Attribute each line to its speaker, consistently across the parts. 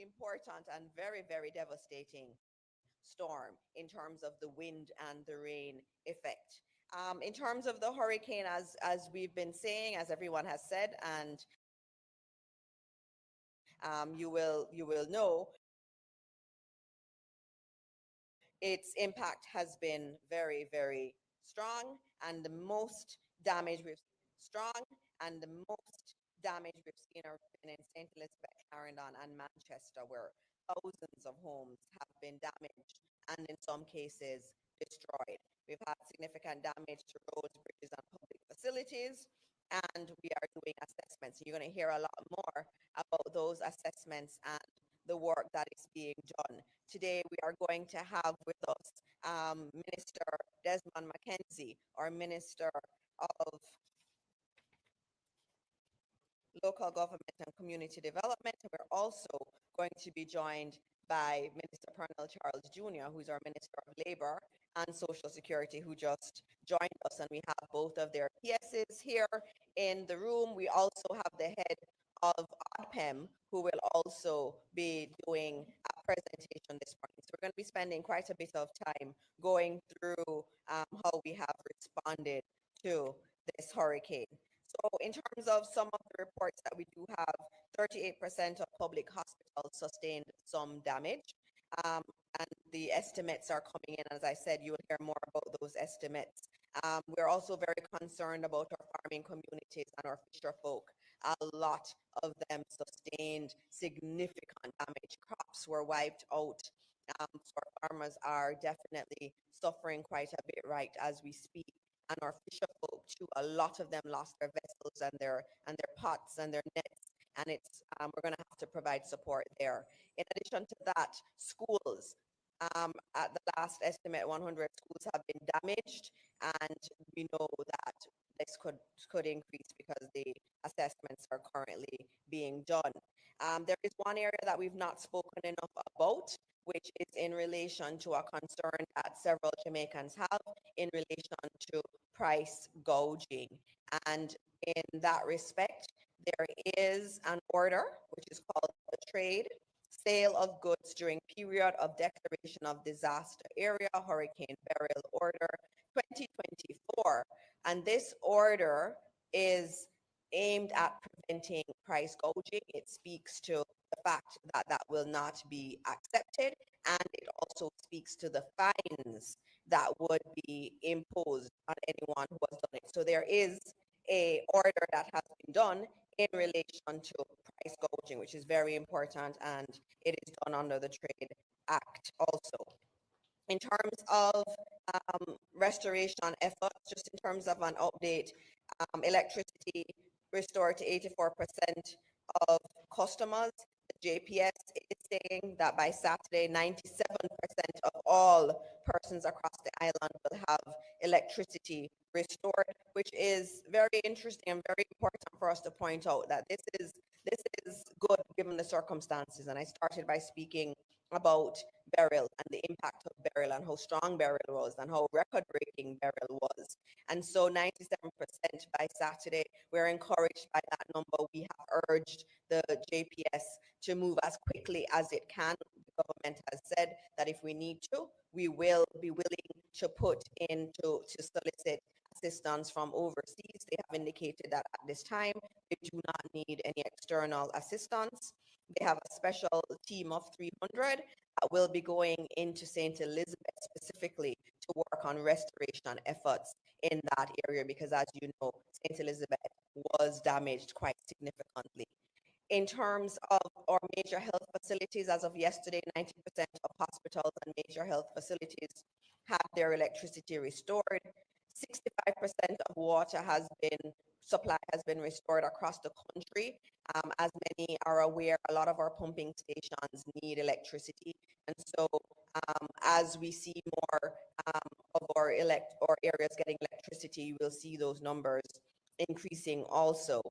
Speaker 1: important and very, very devastating storm in terms of the wind and the rain effect. In terms of the hurricane, as we've been saying, as everyone has said, and you will know, its impact has been very, very strong, and the most damage we've strong, and the most damage we've seen are been in St. Elizabeth, Clarendon, and Manchester, where thousands of homes have been damaged and in some cases destroyed. We've had significant damage to roads, bridges, and public facilities, and we are doing assessments. You're going to hear a lot more about those assessments and the work that is being done. Today, we are going to have with us Minister Desmond McKenzie, our Minister of Local Government and Community Development. And we're also going to be joined by Minister Pernell Charles Jr., who's our Minister of Labor and Social Security, who just joined us. And we have both of their PSs here in the room. We also have the head of ODPEM, who will also be doing a presentation this morning. So we're going to be spending quite a bit of time going through how we have responded to this hurricane. So in terms of some of the reports that we do have, 38% of public hospitals sustained some damage. Um, and the estimates are coming in. As I said, you will hear more about those estimates. We're also very concerned about our farming communities and our fisher folk. A lot of them sustained significant damage. Crops were wiped out. So our farmers are definitely suffering quite a bit right as we speak. And our fisher folk too, a lot of them lost their vessels and their pots and their nets, and it's we're going to have to provide support there. In addition to that, schools, at the last estimate, 100 schools have been damaged, and we know that this could increase because the assessments are currently being done. There is one area that we've not spoken enough about, which is in relation to a concern that several Jamaicans have in relation to price gouging. And in that respect, there is an order, which is called the Trade Sale of Goods During Period of Declaration of Disaster Area Hurricane Burial Order 2024. And this order is aimed at preventing price gouging. It speaks to the fact that that will not be accepted, and it also speaks to the fines that would be imposed on anyone who has done it. So there is a order that has been done in relation to price gouging, which is very important, and it is done under the Trade Act also. In terms of restoration efforts, just in terms of an update, electricity restored to 84% of customers. The JPS is saying that by Saturday, 97% of all persons across the island will have electricity restored, which is very interesting and very important for us to point out that this is good given the circumstances. And I started by speaking about Beryl and the impact of Beryl and how strong Beryl was and how record-breaking Beryl was. And so 97% by Saturday, we're encouraged by that number. We have urged the JPS to move as quickly as it can. The government has said that if we need to, we will be willing to put in to solicit assistance from overseas. They have indicated that at this time, they do not need any external assistance. They have a special team of 300 that will be going into St. Elizabeth specifically to work on restoration efforts in that area because, as you know, St. Elizabeth was damaged quite significantly. In terms of our major health facilities, as of yesterday, 90% of hospitals and major health facilities have their electricity restored. 65% of water supply has been restored across the country. As many are aware, a lot of our pumping stations need electricity. And so as we see more of our areas getting electricity, you will see those numbers increasing also.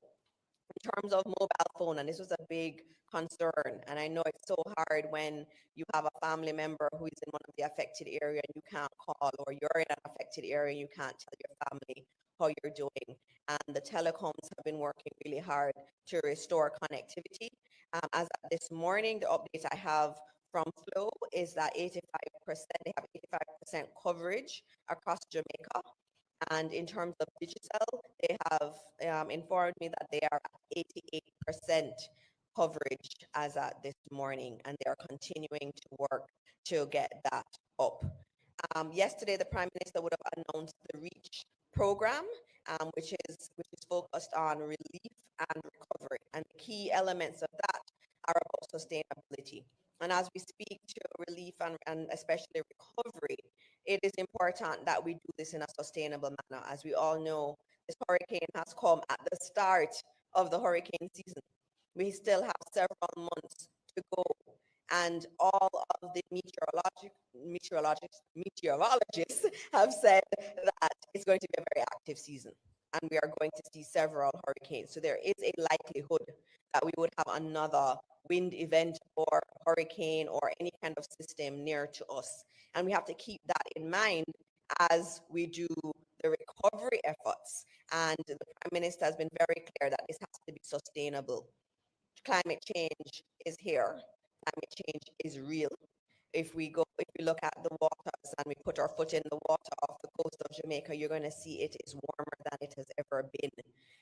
Speaker 1: In terms of mobile phone, and this was a big concern, and I know it's so hard when you have a family member who is in one of the affected area and you can't call, or you're in an affected area and you can't tell your family how you're doing. And the telecoms have been working really hard to restore connectivity. As of this morning, the update I have from Flow is that 85%, they have 85% coverage across Jamaica. And in terms of digital, they have informed me that they are at 88% coverage as at this morning, and they are continuing to work to get that up. Yesterday, the Prime Minister would have announced the REACH program, which is focused on relief and recovery. And the key elements of that are about sustainability. And as we speak to relief and especially recovery, it is important that we do this in a sustainable manner. As we all know, this hurricane has come at the start of the hurricane season. We still have several months to go, and all of the meteorologists have said that it's going to be a very active season, and we are going to see several hurricanes. So there is a likelihood that we would have another wind event or hurricane or any kind of system near to us. And we have to keep that in mind as we do the recovery efforts. And the Prime Minister has been very clear that this has to be sustainable. Climate change is here. Climate change is real. If we look at the waters and we put our foot in the water off the coast of Jamaica, you're going to see it is warmer than it has ever been.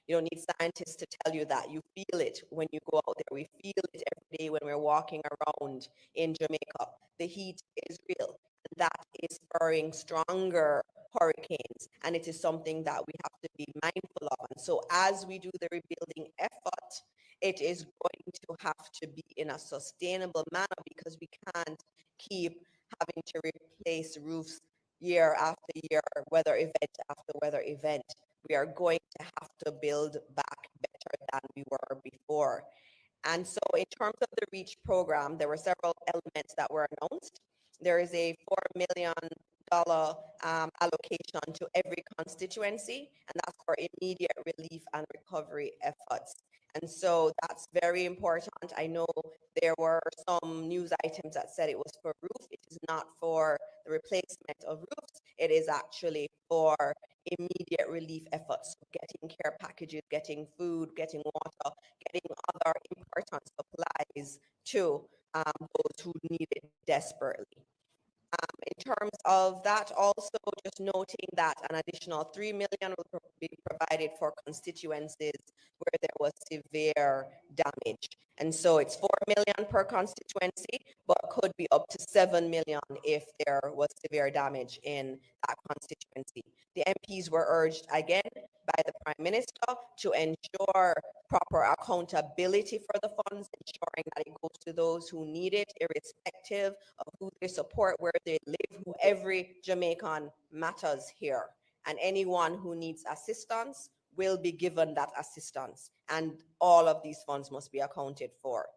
Speaker 1: You don't need scientists to tell you that. You feel it when you go out there. We feel it every day when we're walking around in Jamaica. The heat is real. And that is spurring stronger hurricanes. And it is something that we have to be mindful of. And so as we do the rebuilding effort, it is going to have to be in a sustainable manner, because we can't keep having to replace roofs year after year, weather event after weather event. We are going to have to build back better than we were before. And so in terms of the REACH program, there were several elements that were announced. There is a $4 million allocation to every constituency, and that's for immediate relief and recovery efforts. And so that's very important. I know there were some news items that said it was for roof. It is not for the replacement of roofs. It is actually for immediate relief efforts, so getting care packages, getting food, getting water, getting other important supplies to those who need it desperately. In terms of that, also just noting that an additional 3 million will be provided for constituencies where there was severe damage. And so it's 4 million per constituency, but could be up to 7 million if there was severe damage in that constituency. The MPs were urged again by the Prime Minister to ensure proper accountability for the funds, ensuring that it goes to those who need it, irrespective of who they support, where they live, who every Jamaican matters here. And anyone who needs assistance will be given that assistance. And all of these funds must be accounted for.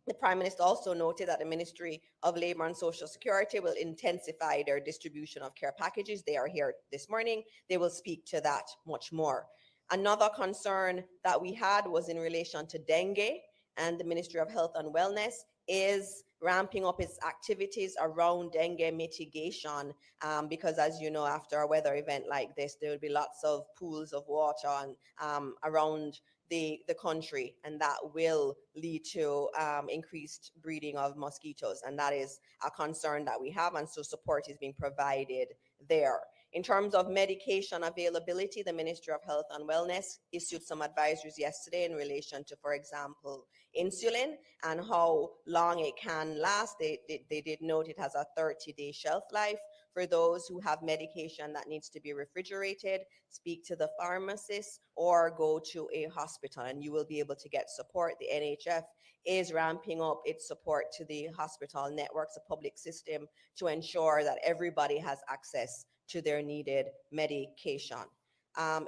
Speaker 1: The Prime Minister also noted that the Ministry of Labour and Social Security will intensify their distribution of care packages. They are here this morning. They will speak to that much more. Another concern that we had was in relation to dengue, and the Ministry of Health and Wellness is ramping up its activities around dengue mitigation, because as you know, after a weather event like this, there will be lots of pools of water and around the country, and that will lead to increased breeding of mosquitoes, and that is a concern that we have, and so support is being provided there. In terms of medication availability, the Ministry of Health and Wellness issued some advisories yesterday in relation to, for example, insulin and how long it can last. They did note it has a 30-day shelf life. For those who have medication that needs to be refrigerated, speak to the pharmacist or go to a hospital and you will be able to get support. The NHF is ramping up its support to the hospital networks, a public system, to ensure that everybody has access to their needed medication.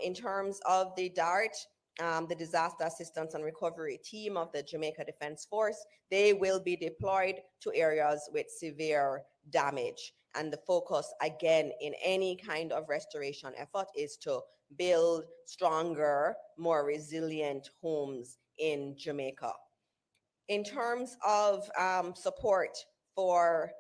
Speaker 1: In terms of the DART, the Disaster Assistance and Recovery Team of the Jamaica Defense Force, they will be deployed to areas with severe damage. And the focus, again, in any kind of restoration effort is to build stronger, more resilient homes in Jamaica. In terms of support for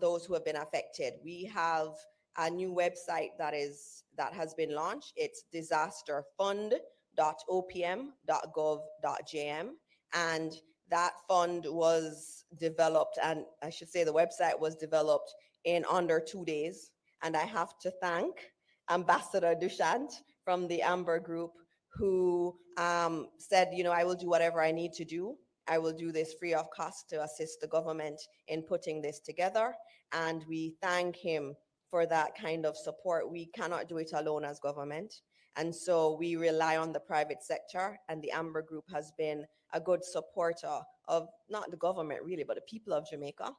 Speaker 1: those who have been affected, we have a new website that has been launched. It's disasterfund.opm.gov.jm, and That fund was developed, and I should say the website was developed in under 2 days. And I have to thank Ambassador Dushant from the Amber Group, who said, I will do whatever I need to do. I will do this free of cost to assist the government in putting this together. And we thank him for that kind of support. We cannot do it alone as government. And so we rely on the private sector, and the Amber Group has been a good supporter of not the government really, but the people of Jamaica.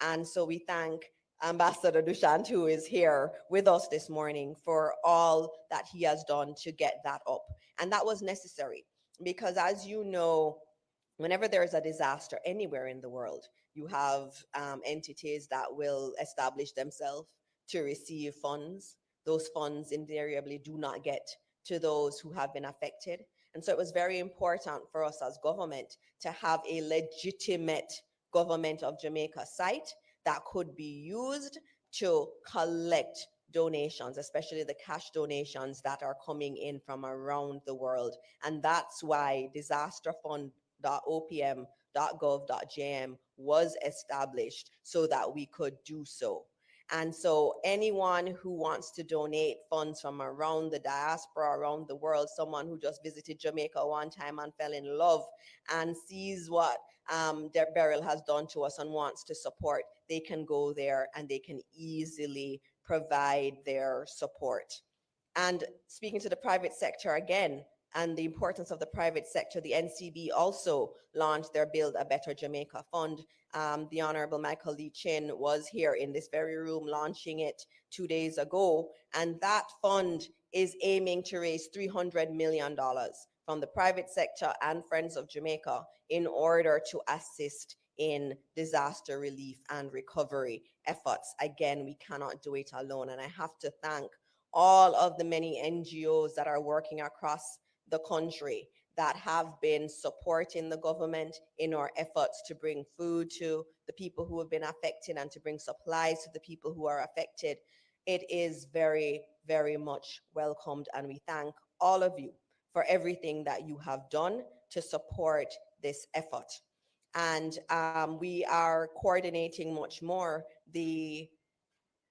Speaker 1: And so we thank Ambassador Dushant, who is here with us this morning, for all that he has done to get that up. And that was necessary because, as you know, whenever there is a disaster anywhere in the world, you have entities that will establish themselves to receive funds. Those funds invariably do not get to those who have been affected. And so it was very important for us as government to have a legitimate government of Jamaica site that could be used to collect donations, especially the cash donations that are coming in from around the world. And that's why disasterfund.opm.gov.jm was established so that we could do so. And so anyone who wants to donate funds from around the diaspora, around the world, someone who just visited Jamaica one time and fell in love and sees what Beryl has done to us and wants to support, they can go there and they can easily provide their support. And speaking to the private sector again, and the importance of the private sector, the NCB also launched their Build a Better Jamaica Fund. The Honorable Michael Lee Chin was here in this very room launching it 2 days ago. And that fund is aiming to raise $300 million from the private sector and Friends of Jamaica in order to assist in disaster relief and recovery efforts. Again, we cannot do it alone. And I have to thank all of the many NGOs that are working across the country that have been supporting the government in our efforts to bring food to the people who have been affected and to bring supplies to the people who are affected. It is very, very much welcomed, and we thank all of you for everything that you have done to support this effort. And we are coordinating much more the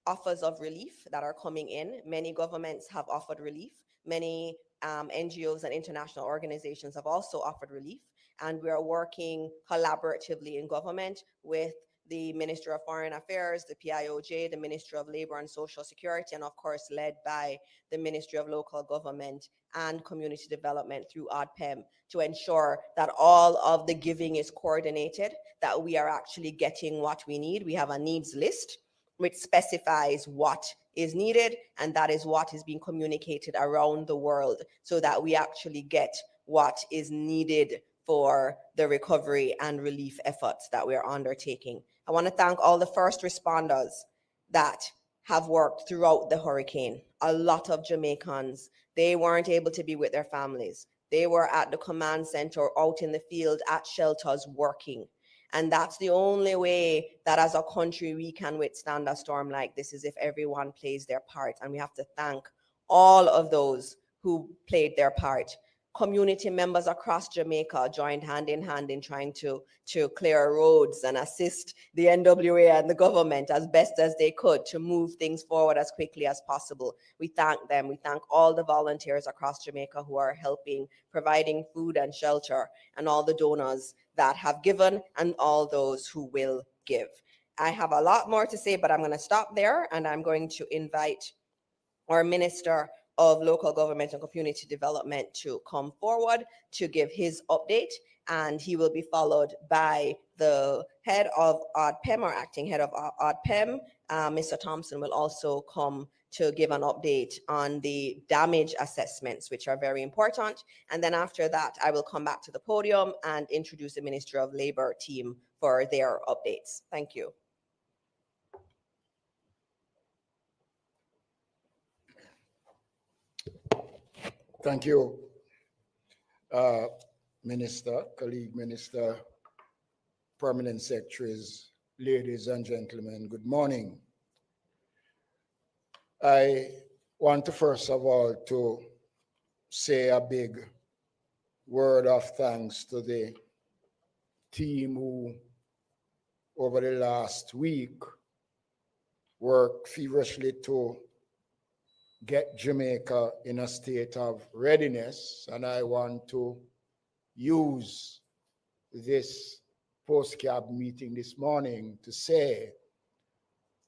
Speaker 1: offers of relief that are coming in. Many governments have offered relief. Many NGOs and international organizations have also offered relief. And we are working collaboratively in government with the Ministry of Foreign Affairs, the PIOJ, the Ministry of Labor and Social Security, and of course led by the Ministry of Local Government and Community Development through ODPEM, to ensure that all of the giving is coordinated, that we are actually getting what we need. We have a needs list which specifies what is needed, and that is what is being communicated around the world so that we actually get what is needed for the recovery and relief efforts that we're undertaking. I want to thank all the first responders that have worked throughout the hurricane. A lot of Jamaicans, they weren't able to be with their families. They were at the command center, out in the field, at shelters working. And that's the only way that as a country we can withstand a storm like this, is if everyone plays their part. And we have to thank all of those who played their part. Community members across Jamaica joined hand in trying to clear roads and assist the NWA and the government as best as they could to move things forward as quickly as possible. We thank them. We thank all the volunteers across Jamaica who are helping, providing food and shelter, and all the donors that have given and all those who will give. I have a lot more to say, but I'm going to stop there, and I'm going to invite our Minister of Local Government and Community Development to come forward to give his update, and he will be followed by the head of ODPEM, or acting head of ODPEM. Mr. Thompson will also come to give an update on the damage assessments, which are very important. And then after that, I will come back to the podium and introduce the Ministry of Labor team for their updates. Thank you.
Speaker 2: Thank you, Minister, colleague Minister, permanent secretaries, ladies and gentlemen, good morning. I want to first of all to say a big word of thanks to the team who, over the last week, worked feverishly to get Jamaica in a state of readiness. And I want to use this post-cab meeting this morning to say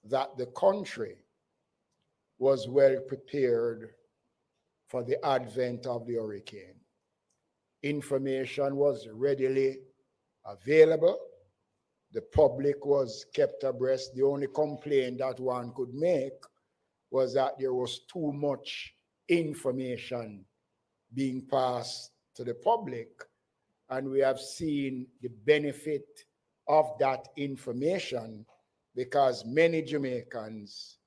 Speaker 2: that the country was well prepared for the advent of the hurricane. Information was readily available. The public was kept abreast. The only complaint that one could make was that there was too much information being passed to the public. And we have seen the benefit of that information because many Jamaicans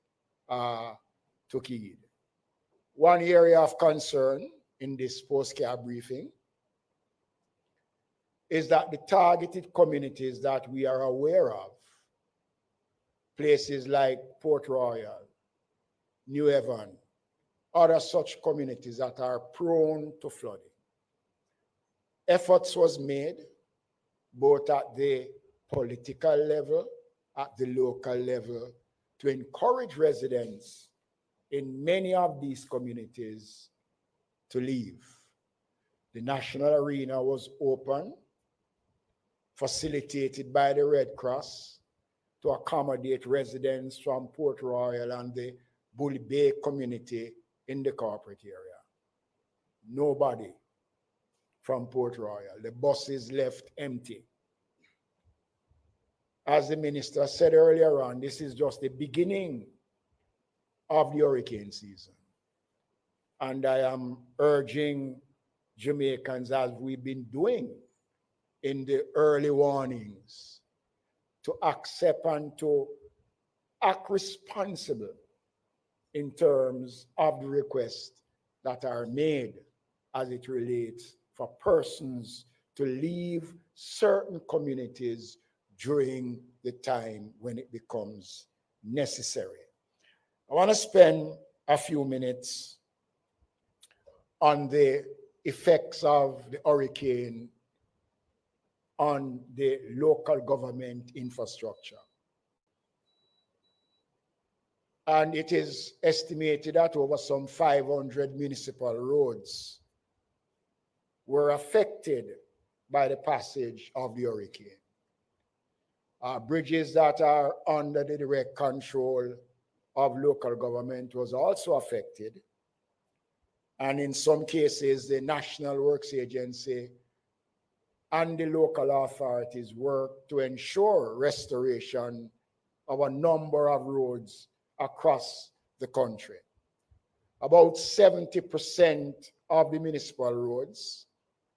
Speaker 2: took heed. One area of concern in this post-care briefing is that the targeted communities that we are aware of, places like Port Royal, New Haven, other such communities that are prone to flooding. Efforts was made both at the political level, at the local level, to encourage residents in many of these communities to leave. The national arena was open, facilitated by the Red Cross to accommodate residents from Port Royal and the Bully Bay community in the corporate area. Nobody from Port Royal. The buses left empty. As the minister said earlier on, this is just the beginning of the hurricane season. And I am urging Jamaicans, as we've been doing in the early warnings, to accept and to act responsible in terms of the requests that are made as it relates for persons to leave certain communities during the time when it becomes necessary. I want to spend a few minutes on the effects of the hurricane on the local government infrastructure. And it is estimated that over some 500 municipal roads were affected by the passage of the hurricane. Bridges that are under the direct control of local government was also affected. And in some cases, the National Works Agency and the local authorities work to ensure restoration of a number of roads across the country. About 70% of the municipal roads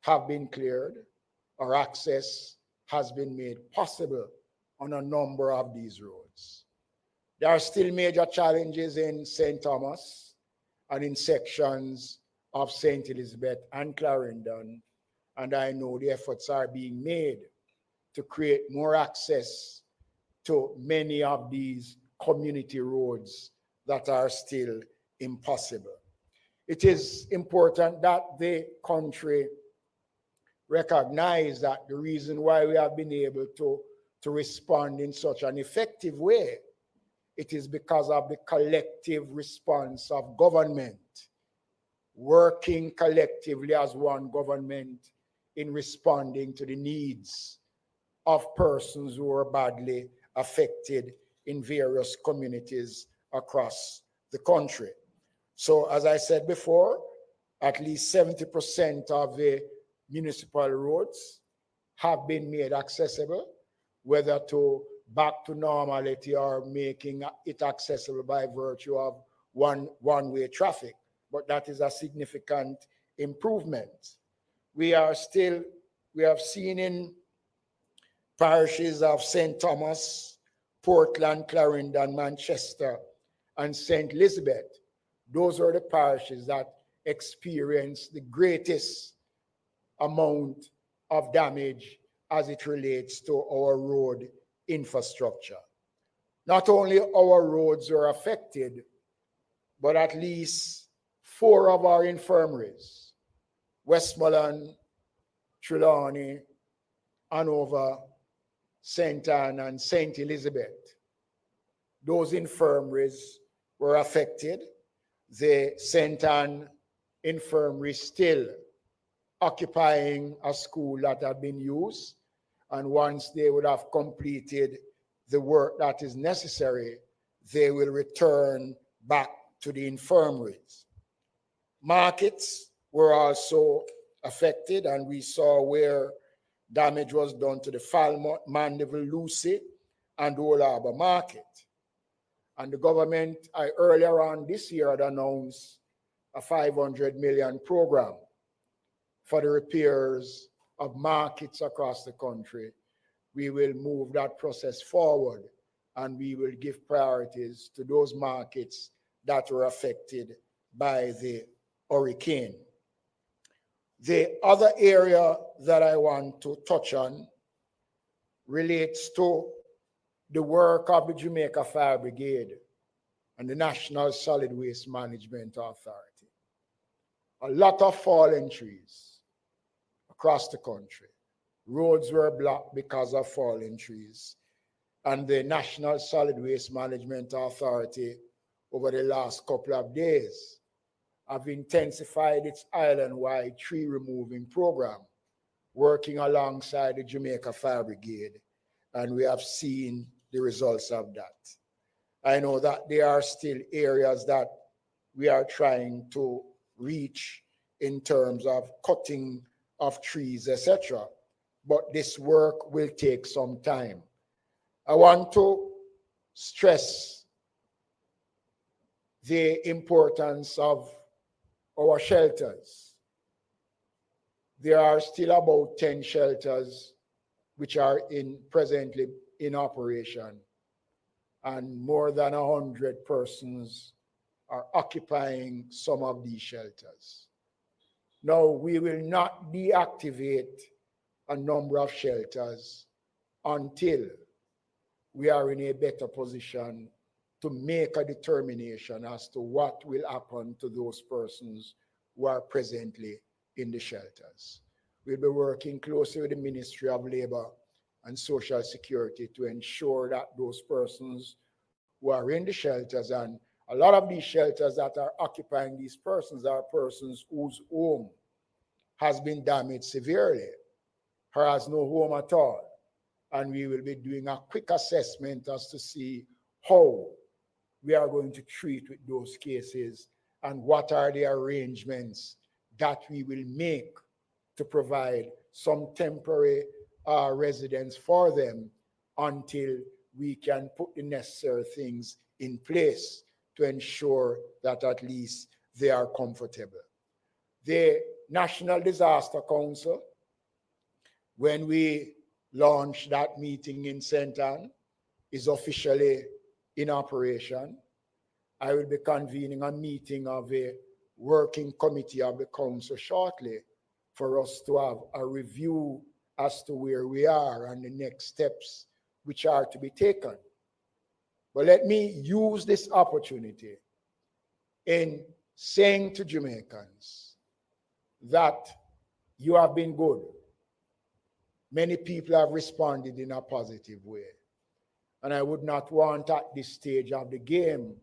Speaker 2: have been cleared, or access has been made possible on a number of these roads. There are still major challenges in St. Thomas and in sections of St. Elizabeth and Clarendon, and I know the efforts are being made to create more access to many of these community roads that are still impossible. It is important that the country recognize that the reason why we have been able to respond in such an effective way, it is because of the collective response of government, working collectively as one government in responding to the needs of persons who are badly affected in various communities across the country. So as I said before, at least 70% of the municipal roads have been made accessible, whether to back to normality or making it accessible by virtue of one-way traffic. But that is a significant improvement. We have seen in parishes of St. Thomas, Portland, Clarendon, Manchester, and St. Elizabeth. Those are the parishes that experienced the greatest amount of damage as it relates to our road infrastructure. Not only our roads are affected, but at least 4 of our infirmaries, Westmoreland, Trelawney, Hanover, St. Anne, and St. Elizabeth. Those infirmaries were affected. The St. Anne infirmary still occupying a school that had been used. And once they would have completed the work that is necessary, they will return back to the infirmaries. Markets were also affected, and we saw where damage was done to the Falmouth, Mandeville, Lucy, and Old Harbour Market. And the government, earlier on this year, had announced a 500 million program for the repairs of markets across the country. We will move that process forward, and we will give priorities to those markets that were affected by the hurricane. The other area that I want to touch on relates to the work of the Jamaica Fire Brigade and the National Solid Waste Management Authority. A lot of fallen trees across the country. Roads were blocked because of fallen trees. And the National Solid Waste Management Authority, over the last couple of days, have intensified its island-wide tree removing program, working alongside the Jamaica Fire Brigade, and we have seen the results of that. I know that there are still areas that we are trying to reach in terms of cutting of trees, etc., but this work will take some time. I want to stress the importance of our shelters. There are still about 10 shelters which are presently in operation, and more than 100 persons are occupying some of these shelters. Now, we will not deactivate a number of shelters until we are in a better position to make a determination as to what will happen to those persons who are presently in the shelters. We'll be working closely with the Ministry of Labor and Social Security to ensure that those persons who are in the shelters, and a lot of these shelters that are occupying these persons are persons whose home has been damaged severely or has no home at all. And we will be doing a quick assessment as to see how we are going to treat with those cases and what are the arrangements that we will make to provide some temporary residence for them until we can put the necessary things in place to ensure that at least they are comfortable. The National Disaster Council, when we launched that meeting in St. Anne, is officially in operation. I will be convening a meeting of a working committee of the council shortly for us to have a review as to where we are and the next steps which are to be taken. But let me use this opportunity in saying to Jamaicans that you have been good. Many people have responded in a positive way. And I would not want at this stage of the game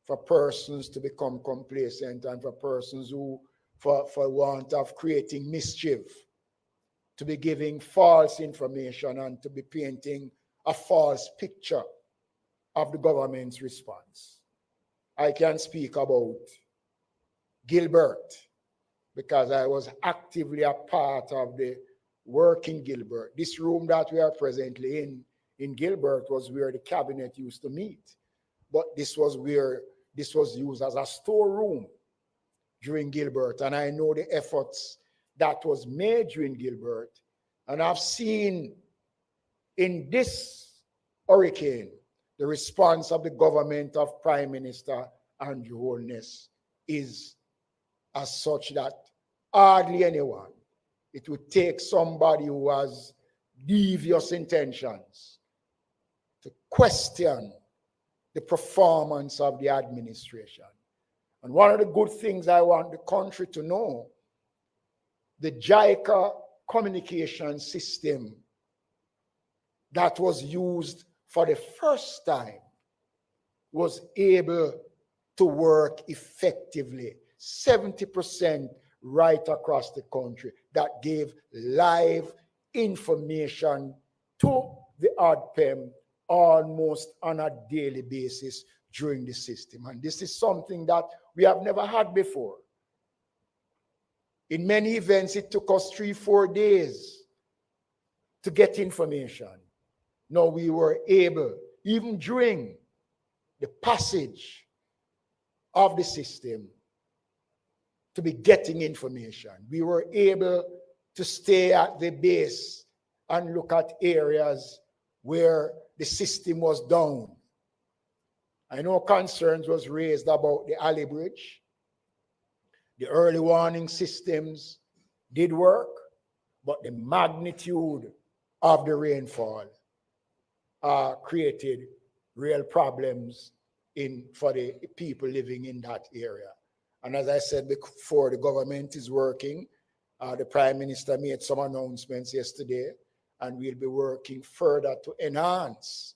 Speaker 2: for persons to become complacent and for persons who, for want of creating mischief, to be giving false information and to be painting a false picture of the government's response. I can speak about Gilbert because I was actively a part of the work in Gilbert. This room that we are presently in Gilbert was where the cabinet used to meet. But this was used as a storeroom during Gilbert. And I know the efforts that was made during Gilbert. And I've seen in this hurricane, the response of the government of Prime Minister Andrew Holness is as such that hardly anyone, it would take somebody who has devious intentions to question the performance of the administration. And one of the good things I want the country to know, the JICA communication system that was used for the first time was able to work effectively. 70% right across the country that gave live information to the ODPEM almost on a daily basis during the system. And this is something that we have never had before. In many events, it took us 3-4 days to get information. Now we were able, even during the passage of the system, to be getting information. We were able to stay at the base and look at areas where the system was down. I know concerns was raised about the alley bridge. The early warning systems did work, but the magnitude of the rainfall created real problems for the people living in that area. And as I said before, the government is working. The Prime Minister made some announcements yesterday, and we'll be working further to enhance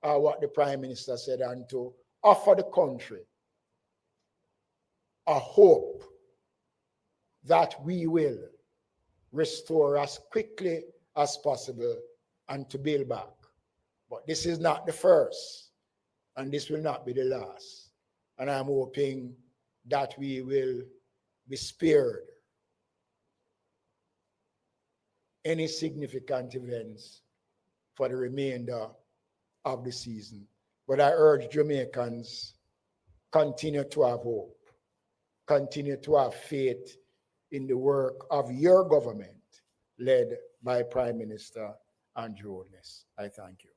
Speaker 2: what the Prime Minister said and to offer the country a hope that we will restore as quickly as possible and to build back. But this is not the first, and this will not be the last. And I'm hoping that we will be spared any significant events for the remainder of the season. But I urge Jamaicans, continue to have hope, continue to have faith in the work of your government, led by Prime Minister Andrew Holness. I thank you.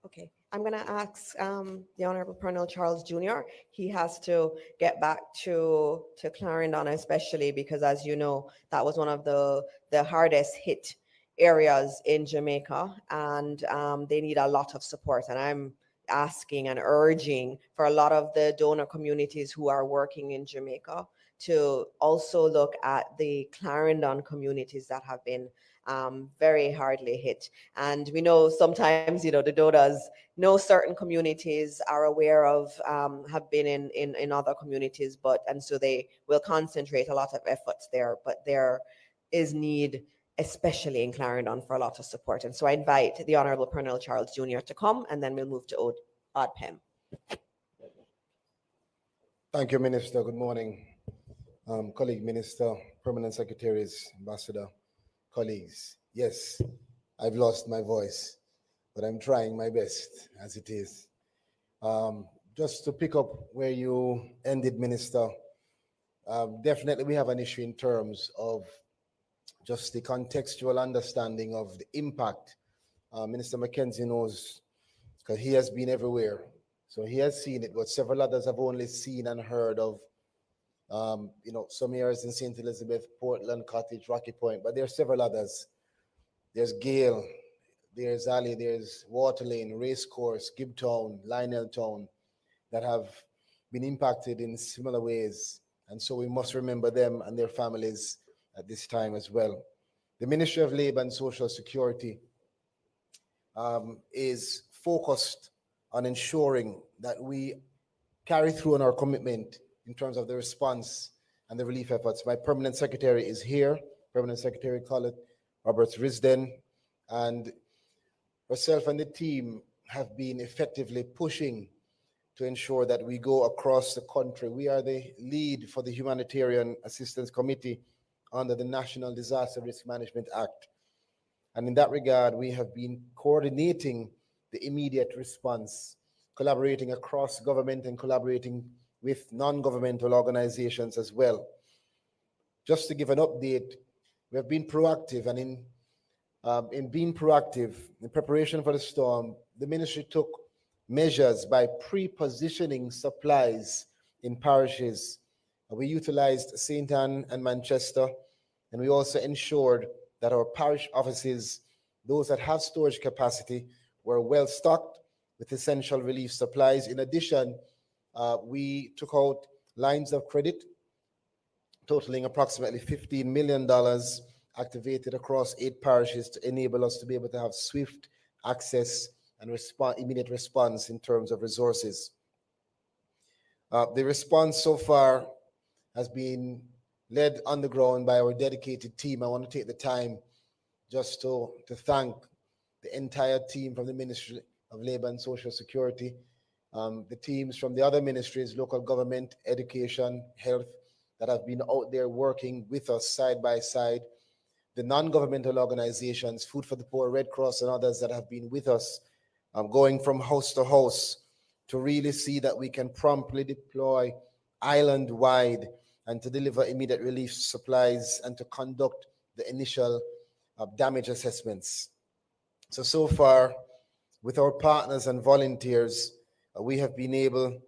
Speaker 1: Okay, I'm going to ask the Honorable Colonel Charles Jr. He has to get back to Clarendon, especially because, as you know, that was one of the hardest hit areas in Jamaica, and they need a lot of support. And I'm asking and urging for a lot of the donor communities who are working in Jamaica to also look at the Clarendon communities that have been very hardly hit. And we know sometimes, the donors know certain communities are aware of, have been in other communities, and so they will concentrate a lot of efforts there. But there is need, especially in Clarendon, for a lot of support. And so I invite the Honorable Colonel Charles Jr. to come, and then we'll move to ODPEM.
Speaker 3: Thank you, Minister. Good morning. Colleague Minister, Permanent Secretaries, Ambassador, colleagues. Yes, I've lost my voice, but I'm trying my best as it is. Just to pick up where you ended, Minister, definitely we have an issue in terms of just the contextual understanding of the impact. Minister Mackenzie knows, because he has been everywhere. So he has seen it, but several others have only seen and heard of, some areas in St. Elizabeth, Portland, Cottage, Rocky Point, but there are several others. There's Gale, there's Alley, there's Waterlane, Racecourse, Gibtown, Lioneltown, that have been impacted in similar ways. And so we must remember them and their families at this time as well. The Ministry of Labor and Social Security is focused on ensuring that we carry through on our commitment in terms of the response and the relief efforts. My permanent secretary is here, Permanent Secretary Colette Roberts Risden, and herself and the team have been effectively pushing to ensure that we go across the country. We are the lead for the Humanitarian Assistance Committee under the National Disaster Risk Management Act. And in that regard, we have been coordinating the immediate response, collaborating across government and collaborating with non-governmental organizations as well. Just to give an update, we have been proactive, and in being proactive, in preparation for the storm, the ministry took measures by pre-positioning supplies in parishes. We utilized St. Anne and Manchester, and we also ensured that our parish offices, those that have storage capacity, were well stocked with essential relief supplies. In addition, we took out lines of credit totaling approximately $15 million activated across 8 parishes to enable us to be able to have swift access and immediate response in terms of resources. The response so far has been led on the ground by our dedicated team. I want to take the time just to thank the entire team from the Ministry of Labor and Social Security, the teams from the other ministries, local government, education, health, that have been out there working with us side by side, the non-governmental organizations, Food for the Poor, Red Cross, and others that have been with us, going from house to house to really see that we can promptly deploy island-wide and to deliver immediate relief supplies and to conduct the initial damage assessments. So far, with our partners and volunteers, we have been able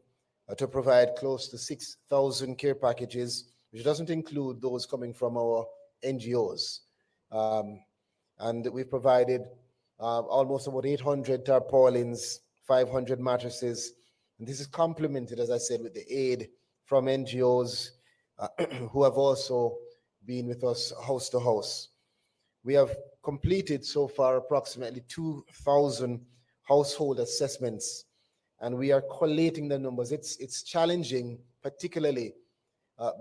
Speaker 3: to provide close to 6,000 care packages, which doesn't include those coming from our NGOs. And we've provided almost about 800 tarpaulins, 500 mattresses. And this is complemented, as I said, with the aid from NGOs who have also been with us house to house. We have completed so far approximately 2,000 household assessments, and we are collating the numbers. It's challenging, particularly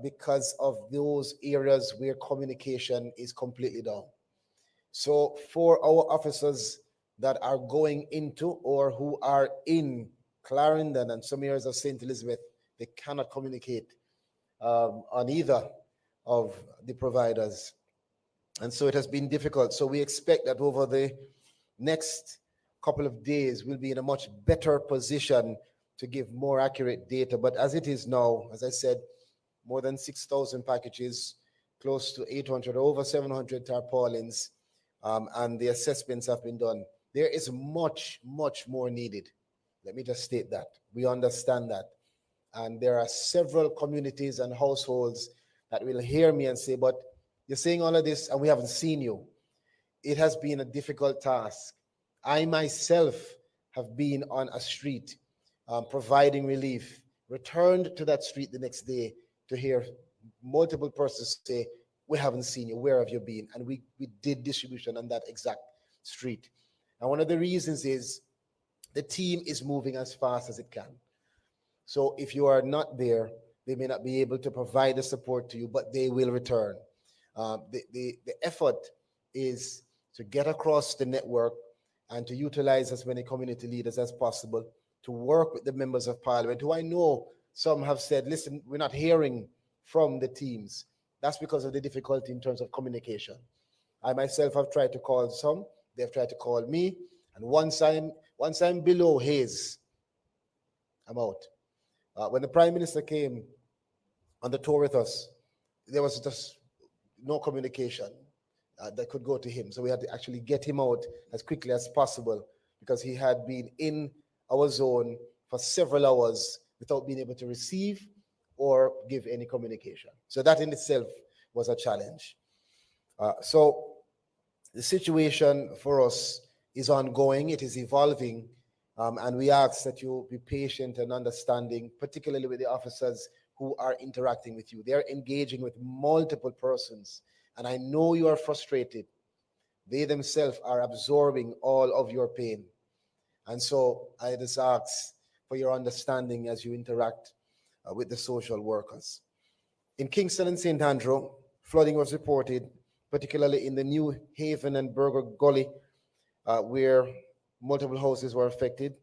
Speaker 3: because of those areas where communication is completely down. So for our officers that are going into or who are in Clarendon and some areas of St. Elizabeth, they cannot communicate on either of the providers. And so it has been difficult. So we expect that over the next couple of days, we'll be in a much better position to give more accurate data. But as it is now, as I said, more than 6,000 packages, close to 800, over 700 tarpaulins, and the assessments have been done. There is much, much more needed. Let me just state that. We understand that. And there are several communities and households that will hear me and say, but you're saying all of this and we haven't seen you. It has been a difficult task. I myself have been on a street providing relief, returned to that street the next day to hear multiple persons say, we haven't seen you, where have you been? And we did distribution on that exact street. And one of the reasons is the team is moving as fast as it can. So if you are not there, they may not be able to provide the support to you, but they will return. The effort is to get across the network and to utilize as many community leaders as possible to work with the members of parliament, who I know some have said, listen, we're not hearing from the teams. That's because of the difficulty in terms of communication. I myself have tried to call some, they've tried to call me, and once I'm below Hayes, I'm out. When the Prime Minister came on the tour with us, there was just no communication that could go to him. So we had to actually get him out as quickly as possible because he had been in our zone for several hours without being able to receive or give any communication. So that in itself was a challenge. So the situation for us is ongoing, it is evolving, and we ask that you be patient and understanding, particularly with the officers who are interacting with you. They're engaging with multiple persons, and I know you are frustrated. They themselves are absorbing all of your pain. And so I just ask for your understanding as you interact with the social workers. In Kingston and St. Andrew, flooding was reported, particularly in the New Haven and Burger Gully, where multiple houses were affected.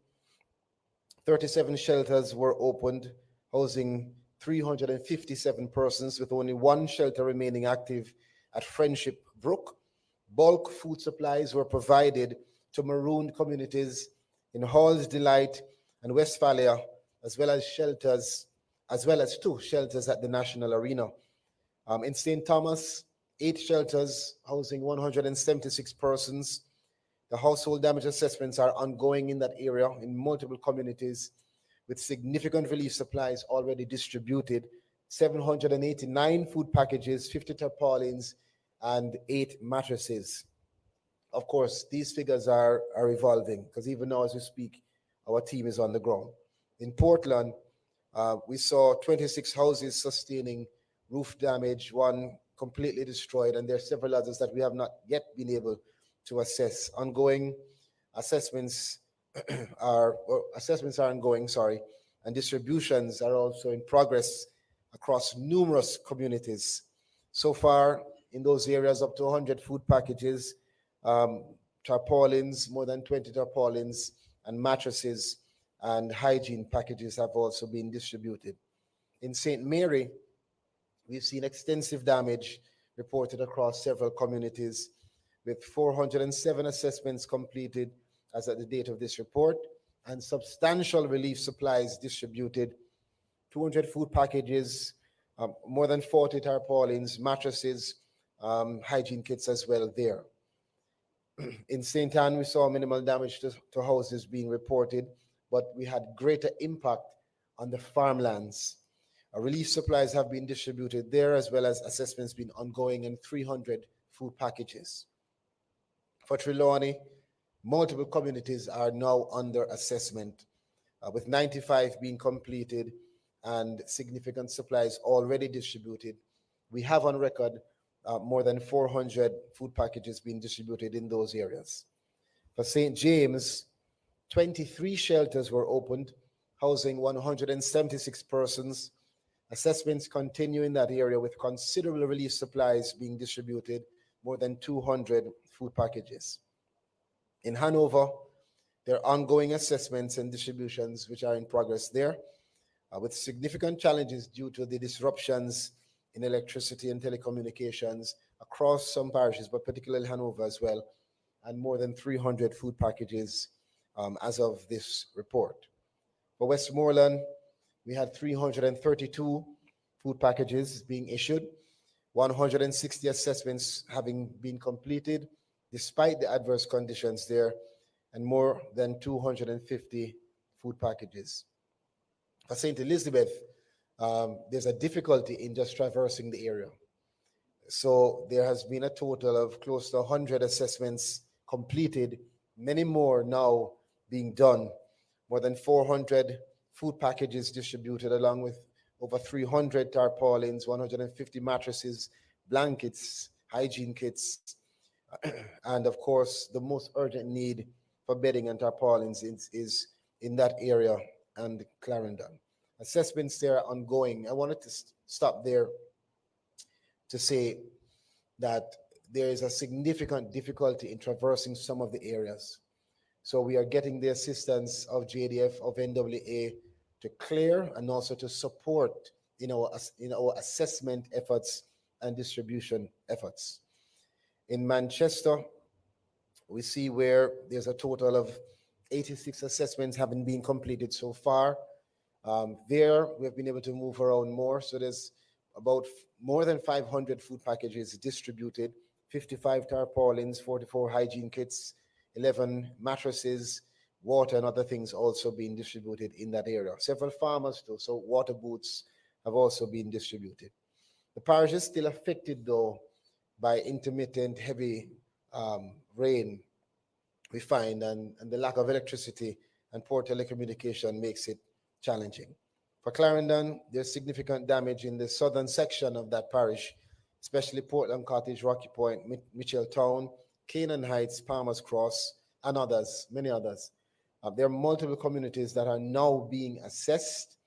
Speaker 3: 37 shelters were opened, housing 357 persons, with only one shelter remaining active at Friendship Brook. Bulk food supplies were provided to marooned communities in Hall's Delight and Westphalia, as well as 2 shelters at the National Arena. In St. Thomas, 8 shelters housing 176 persons. The household damage assessments are ongoing in that area in multiple communities, with significant relief supplies already distributed, 789 food packages, 50 tarpaulins, and 8 mattresses. Of course, these figures are evolving because even now as we speak, our team is on the ground. In Portland, we saw 26 houses sustaining roof damage, one completely destroyed, and there are several others that we have not yet been able to assess. Ongoing assessments assessments are ongoing, sorry, and distributions are also in progress across numerous communities. So far, in those areas, up to 100 food packages, um, tarpaulins, more than 20 tarpaulins, and mattresses and hygiene packages have also been distributed. In St. Mary, we've seen extensive damage reported across several communities, with 407 assessments completed as at the date of this report, and substantial relief supplies distributed, 200 food packages, more than 40 tarpaulins, mattresses, hygiene kits as well there. In St. Anne, we saw minimal damage to houses being reported, but we had greater impact on the farmlands. Relief supplies have been distributed there, as well as assessments been ongoing in 300 food packages. For Trelawney, multiple communities are now under assessment, with 95 being completed and significant supplies already distributed. We have on record more than 400 food packages being distributed in those areas. For St. James, 23 shelters were opened, housing 176 persons. Assessments continue in that area, with considerable relief supplies being distributed, more than 200 food packages. In Hanover, there are ongoing assessments and distributions which are in progress there, with significant challenges due to the disruptions in electricity and telecommunications across some parishes, but particularly Hanover as well, and more than 300 food packages as of this report. For Westmoreland, we had 332 food packages being issued, 160 assessments having been completed despite the adverse conditions there, and more than 250 food packages. For St. Elizabeth, there's a difficulty in just traversing the area. So there has been a total of close to 100 assessments completed, many more now being done, more than 400 food packages distributed, along with over 300 tarpaulins, 150 mattresses, blankets, hygiene kits, and of course, the most urgent need for bedding and tarpaulins is in that area and Clarendon. Assessments there are ongoing. I wanted to stop there to say that there is a significant difficulty in traversing some of the areas. So we are getting the assistance of JDF, of NWA, to clear and also to support in our assessment efforts and distribution efforts. In Manchester, we see where there's a total of 86 assessments having been completed so far. There, we've been able to move around more. So there's about more than 500 food packages distributed, 55 tarpaulins, 44 hygiene kits, 11 mattresses, water and other things also being distributed in that area. Several farmers too, so water boots have also been distributed. The parish is still affected though by intermittent heavy rain, we find, and the lack of electricity and poor telecommunication makes it challenging. For Clarendon, there's significant damage in the southern section of that parish, especially Portland Cottage, Rocky Point, Mitchell Town, Canaan Heights, Palmer's Cross, and others, many others. There are multiple communities that are now being assessed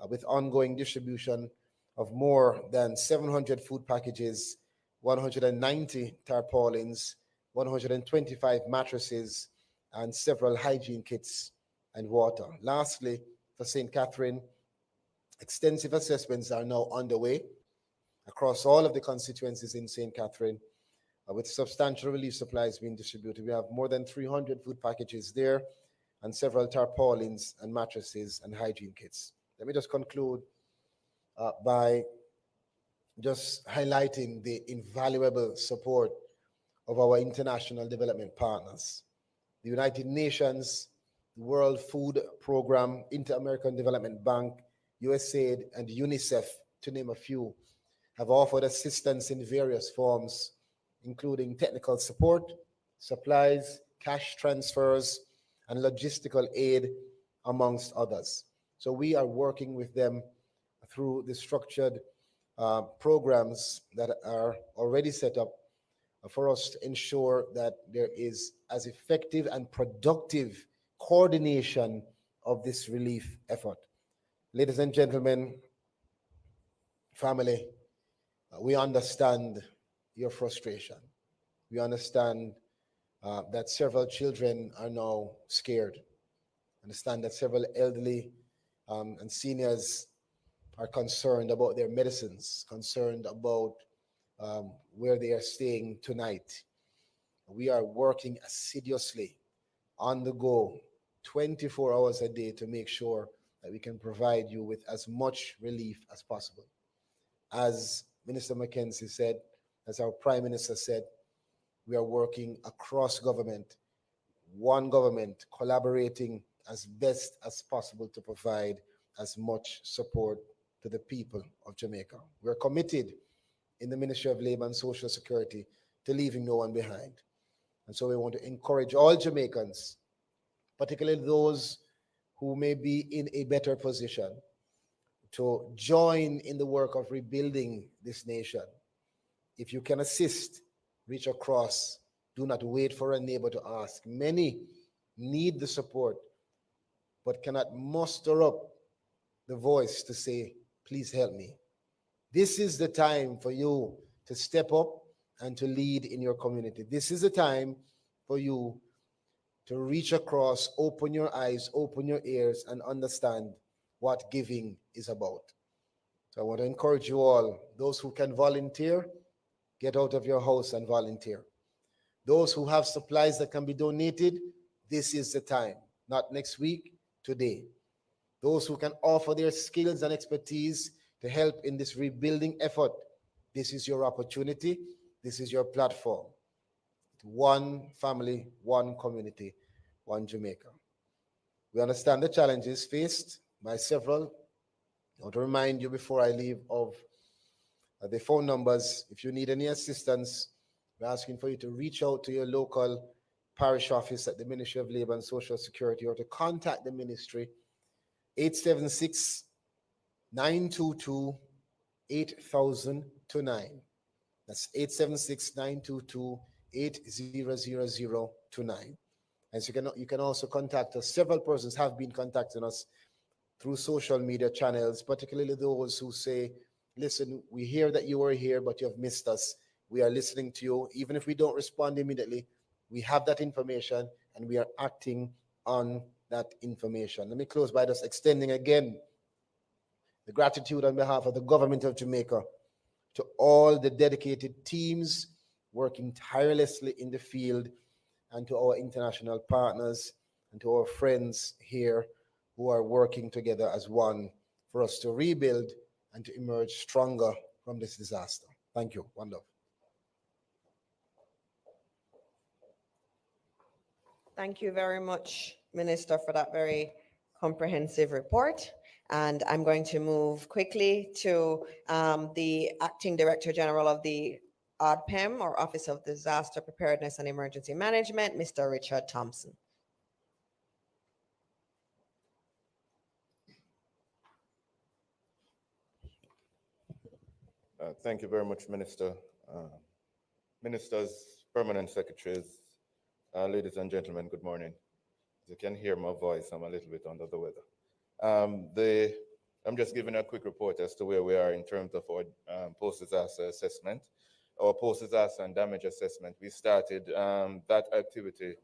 Speaker 3: with ongoing distribution of more than 700 food packages, 190 tarpaulins, 125 mattresses, and several hygiene kits and water. Lastly, for St. Catherine, extensive assessments are now underway across all of the constituencies in St. Catherine, with substantial relief supplies being distributed. We have more than 300 food packages there and several tarpaulins and mattresses and hygiene kits. Let me just conclude by just highlighting the invaluable support of our international development partners. The United Nations, the World Food Program, Inter-American Development Bank, USAID, and UNICEF, to name a few, have offered assistance in various forms, including technical support, supplies, cash transfers, and logistical aid, amongst others. So we are working with them through the structured programs that are already set up for us to ensure that there is as effective and productive coordination of this relief effort. Ladies and gentlemen, family, we understand your frustration. We understand that several children are now scared. Understand that several elderly and seniors are concerned about their medicines, concerned about where they are staying tonight. We are working assiduously on the go 24 hours a day to make sure that we can provide you with as much relief as possible. As Minister Mackenzie said, as our Prime Minister said, we are working across government, collaborating as best as possible to provide as much support to the people of Jamaica. We're committed in the Ministry of Labor and Social Security to leaving no one behind. And so we want to encourage all Jamaicans, particularly those who may be in a better position, to join in the work of rebuilding this nation. If you can assist, reach across. Do not wait for a neighbor to ask. Many need the support, but cannot muster up the voice to say, please help me. This is the time for you to step up and to lead in your community. This is the time for you to reach across, open your eyes, open your ears, and understand what giving is about. So I want to encourage you all, those who can volunteer, get out of your house and volunteer. Those who have supplies that can be donated, this is the time, not next week, today. Those who can offer their skills and expertise to help in this rebuilding effort, this is your opportunity, this is your platform. One family, one community, one Jamaica. We understand the challenges faced by several. I want to remind you before I leave of the phone numbers. If you need any assistance, we're asking for you to reach out to your local parish office at the Ministry of Labor and Social Security or to contact the ministry 876 922 800029. That's 876 922 800029. And so you can also contact us. Several persons have been contacting us through social media channels, particularly those who say, listen, we hear that you are here, but you have missed us. We are listening to you. Even if we don't respond immediately, we have that information and we are acting on that information. Let me close by just extending again the gratitude on behalf of the government of Jamaica to all the dedicated teams working tirelessly in the field, and to our international partners and to our friends here who are working together as one for us to rebuild and to emerge stronger from this disaster. Thank you. One love.
Speaker 1: Thank you very much, Minister, for that very comprehensive report. And I'm going to move quickly to the Acting Director General of the ODPEM, or Office of Disaster Preparedness and Emergency Management, Mr. Richard Thompson.
Speaker 4: Thank you very much, Minister. Ministers, permanent secretaries, ladies and gentlemen, good morning. As you can hear my voice, I'm a little bit under the weather. I'm just giving a quick report as to where we are in terms of our post-disaster assessment, our post-disaster and damage assessment. We started that activity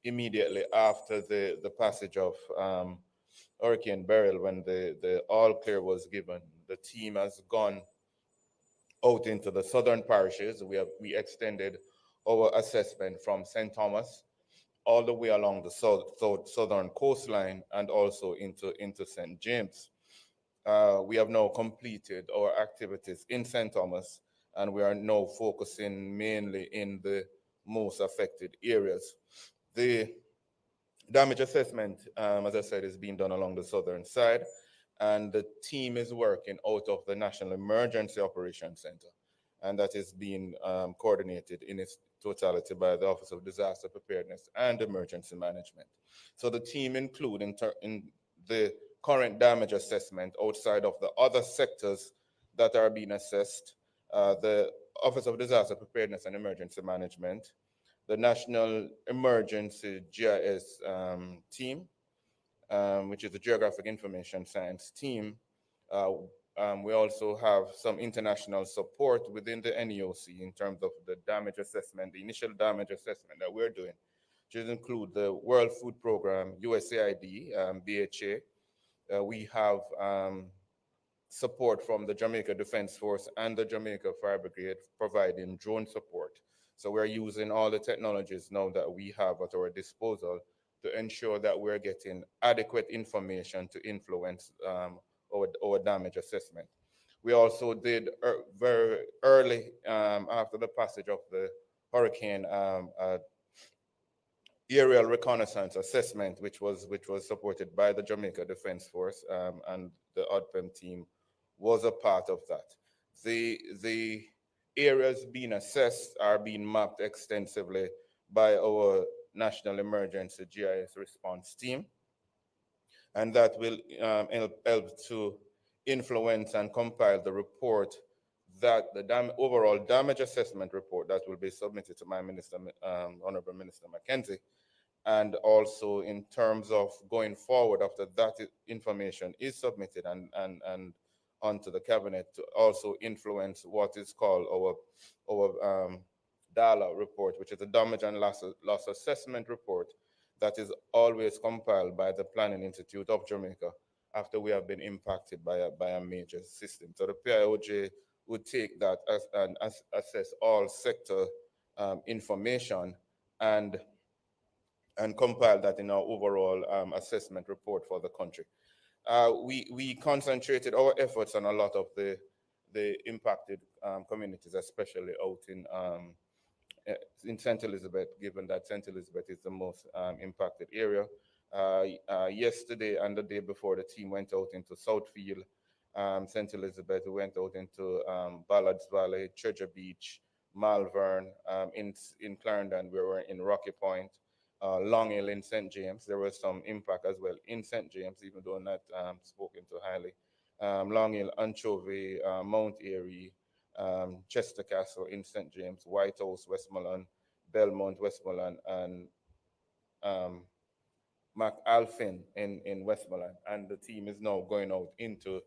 Speaker 4: immediately after the passage of Hurricane Beryl, when the all clear was given. The team has gone out into the southern parishes. We extended our assessment from St. Thomas all the way along the southern coastline and also into St. James. We have now completed our activities in St. Thomas, and we are now focusing mainly in the most affected areas. The damage assessment, as I said, is being done along the southern side, and the team is working out of the National Emergency Operations Center, and that is being coordinated in its totality by the Office of Disaster Preparedness and Emergency Management. So the team include in the current damage assessment outside of the other sectors that are being assessed. The Office of Disaster Preparedness and Emergency Management, the National Emergency GIS team, which is the Geographic Information Science team. Uh, we also have some international support within the NEOC in terms of the damage assessment, the initial damage assessment that we're doing, which include the World Food Program, USAID, BHA. We have support from the Jamaica Defense Force and the Jamaica Fire Brigade providing drone support. So we're using all the technologies now that we have at our disposal to ensure that we're getting adequate information to influence our damage assessment. We also did very early after the passage of the hurricane aerial reconnaissance assessment, which was supported by the Jamaica Defense Force, and the ODPEM team was a part of that. The areas being assessed are being mapped extensively by our National Emergency GIS Response Team, and that will help to influence and compile the report, that the overall damage assessment report that will be submitted to my minister, Honorable Minister Mackenzie. And also in terms of going forward after that information is submitted and onto the cabinet, to also influence what is called our DALA report, which is a damage and loss assessment report that is always compiled by the Planning Institute of Jamaica after we have been impacted by a major system. So the PIOJ would take that and assess all sector information and compile that in our overall assessment report for the country. We concentrated our efforts on a lot of the impacted communities, especially out in St. Elizabeth, given that St. Elizabeth is the most impacted area. Yesterday and the day before, the team went out into Southfield, St. Elizabeth. We went out into Ballards Valley, Treasure Beach, Malvern, in Clarendon, we were in Rocky Point, Long Hill in St. James. There was some impact as well in St. James, even though not spoken to highly. Long Hill, Anchovy, Mount Airy, Chester Castle in St. James, White House, Westmoreland, Belmont, Westmoreland, and McAlphin in Westmoreland. And the team is now going out into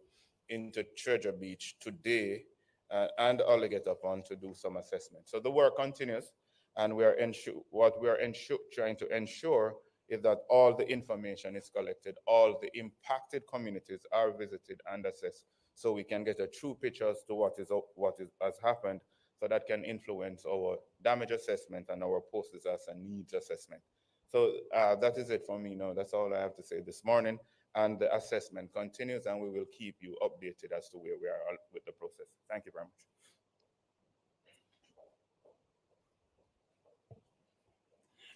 Speaker 4: Treasure Beach today and Alligator Pond to do some assessment. So the work continues, and what we are trying to ensure is that all the information is collected, all the impacted communities are visited and assessed, so we can get a true picture as to what has happened, so that can influence our damage assessment and our post-disaster needs assessment. So that is it for me now. That's all I have to say this morning. And the assessment continues, and we will keep you updated as to where we are with the process. Thank you very much.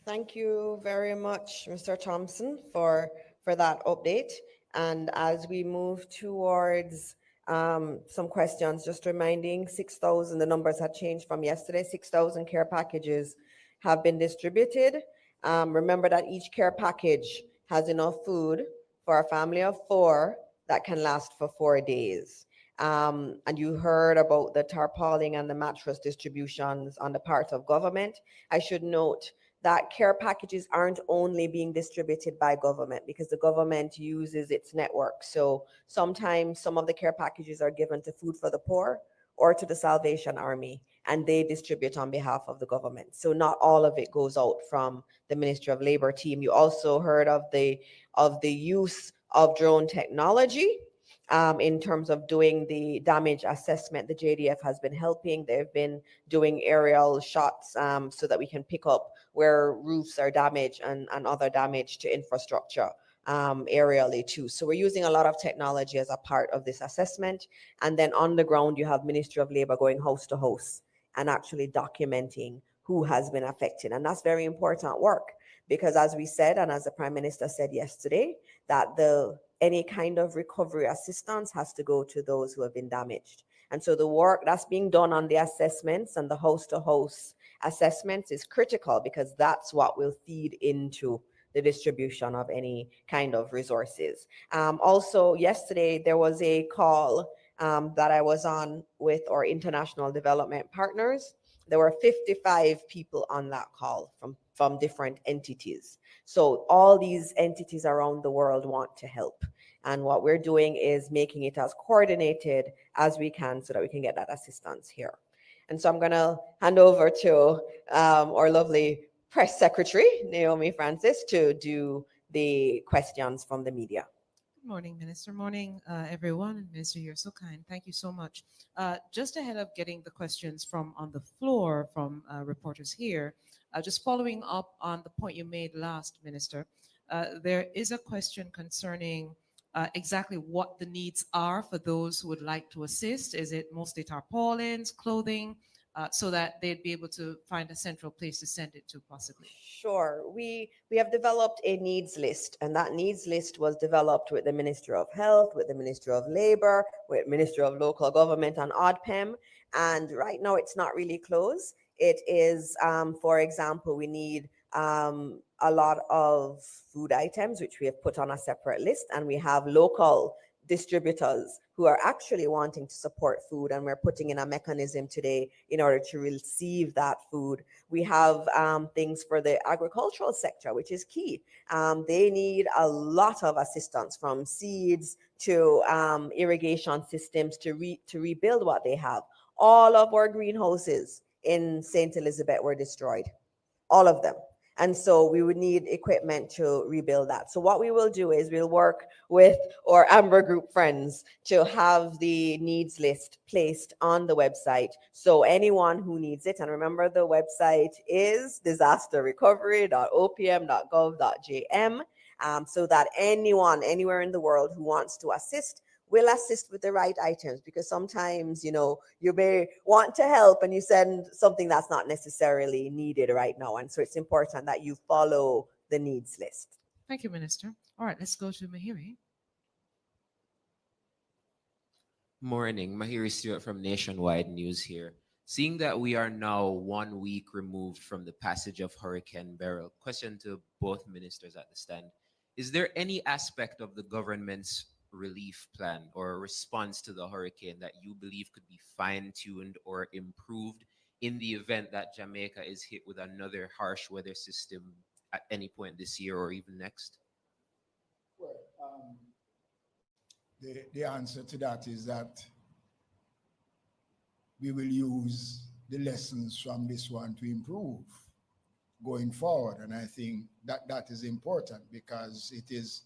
Speaker 1: Thank you very much, Mr. Thompson, for that update. And as we move towards some questions, just reminding 6,000, the numbers had changed from yesterday, 6,000 care packages have been distributed. Remember that each care package has enough food for a family of 4 that can last for 4 days. And you heard about the tarpaulin and the mattress distributions on the part of government. I should note that care packages aren't only being distributed by government, because the government uses its network. So sometimes some of the care packages are given to Food for the Poor or to the Salvation Army, and they distribute on behalf of the government. So not all of it goes out from the Ministry of Labor team. You also heard of the use of drone technology in terms of doing the damage assessment. The JDF has been helping. They've been doing aerial shots so that we can pick up where roofs are damaged and other damage to infrastructure aerially too. So we're using a lot of technology as a part of this assessment. And then on the ground, you have Ministry of Labor going house to house and actually documenting who has been affected. And that's very important work, because as we said, and as the Prime Minister said yesterday, that any kind of recovery assistance has to go to those who have been damaged. And so the work that's being done on the assessments and the house-to-house assessments is critical, because that's what will feed into the distribution of any kind of resources. Also, yesterday there was a call that I was on with our international development partners, there were 55 people on that call from different entities. So all these entities around the world want to help. And what we're doing is making it as coordinated as we can so that we can get that assistance here. And so I'm going to hand over to our lovely press secretary, Naomi Francis, to do the questions from the media.
Speaker 5: Good morning, Minister. Morning, everyone. And Minister, you're so kind. Thank you so much. Just ahead of getting the questions from on the floor from reporters here, just following up on the point you made last, Minister, there is a question concerning exactly what the needs are for those who would like to assist. Is it mostly tarpaulins, clothing, so that they'd be able to find a central place to send it to possibly?
Speaker 1: Sure. We have developed a needs list, and that needs list was developed with the Ministry of Health, with the Ministry of Labor, with Ministry of Local Government and ODPEM. And right now it's not really closed. It is, for example, we need a lot of food items, which we have put on a separate list, and we have local distributors who are actually wanting to support food, and we're putting in a mechanism today in order to receive that food. We have things for the agricultural sector, which is key. They need a lot of assistance, from seeds to irrigation systems to rebuild what they have. All of our greenhouses in St. Elizabeth were destroyed, all of them. And so we would need equipment to rebuild that. So what we will do is we'll work with our Amber Group friends to have the needs list placed on the website. So anyone who needs it, and remember the website is disasterrecovery.opm.gov.jm, so that anyone anywhere in the world who wants to assist will assist with the right items, because sometimes, you may want to help and you send something that's not necessarily needed right now. And so it's important that you follow the needs list.
Speaker 5: Thank you, Minister. All right, let's go to Mahiri.
Speaker 6: Morning, Mahiri Stewart from Nationwide News here. Seeing that we are now 1 week removed from the passage of Hurricane Beryl, question to both ministers at the stand. Is there any aspect of the government's relief plan or response to the hurricane that you believe could be fine-tuned or improved in the event that Jamaica is hit with another harsh weather system at any point this year or even next?
Speaker 2: Well, the answer to that is that we will use the lessons from this one to improve going forward. And I think that is important, because it is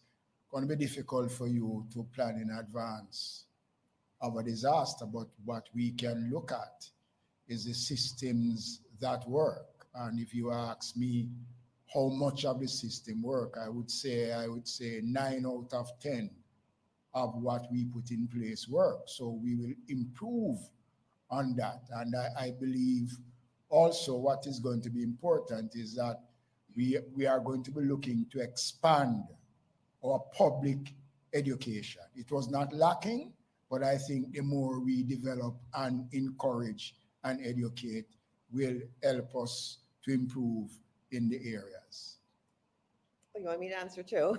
Speaker 2: going to be difficult for you to plan in advance of a disaster. But what we can look at is the systems that work. And if you ask me how much of the system work, I would say 9 out of 10 of what we put in place work. So we will improve on that. And I believe also what is going to be important is that we are going to be looking to expand our public education. It was not lacking, but I think the more we develop and encourage and educate will help us to improve in the areas.
Speaker 1: You want me to answer too?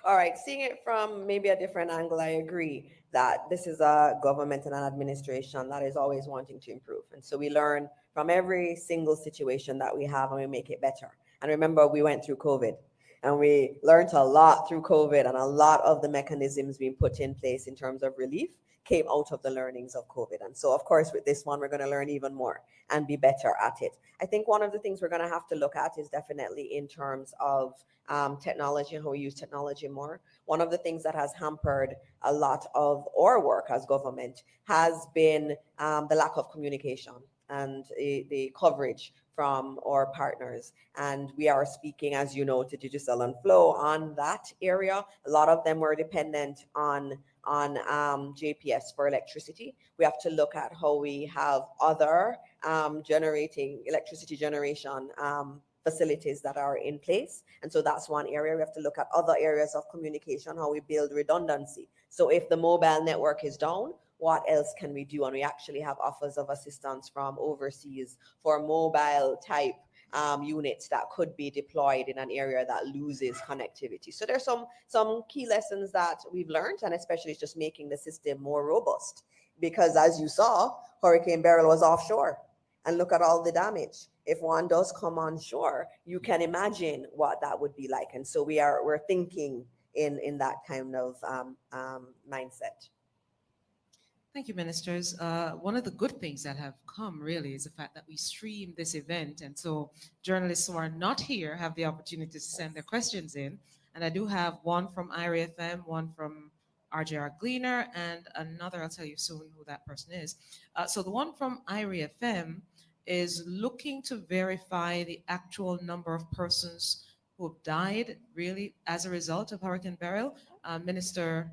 Speaker 1: All right. Seeing it from maybe a different angle, I agree that this is a government and an administration that is always wanting to improve. And so we learn from every single situation that we have and we make it better. And remember, we went through COVID and we learned a lot through COVID, and a lot of the mechanisms being put in place in terms of relief came out of the learnings of COVID. And so, of course, with this one, we're going to learn even more and be better at it. I think one of the things we're going to have to look at is definitely in terms of technology and how we use technology more. One of the things that has hampered a lot of our work as government has been the lack of communication and the coverage from our partners. And we are speaking, as you know, to Digicel and Flow on that area. A lot of them were dependent on JPS for electricity. We have to look at how we have other electricity generation facilities that are in place. And so that's one area. We have to look at other areas of communication, how we build redundancy. So if the mobile network is down, what else can we do? And we actually have offers of assistance from overseas for mobile type units that could be deployed in an area that loses connectivity. So there's some key lessons that we've learned, and especially just making the system more robust because as you saw, Hurricane Beryl was offshore. And look at all the damage. If one does come on shore, you can imagine what that would be like. And so we're thinking in that kind of mindset.
Speaker 5: Thank you, ministers. One of the good things that have come really is the fact that we stream this event. And so journalists who are not here have the opportunity to send their questions in. And I do have one from IRI FM, one from RJR Gleaner, and another, I'll tell you soon who that person is. So the one from IRI FM is looking to verify the actual number of persons who have died really as a result of Hurricane Beryl. Minister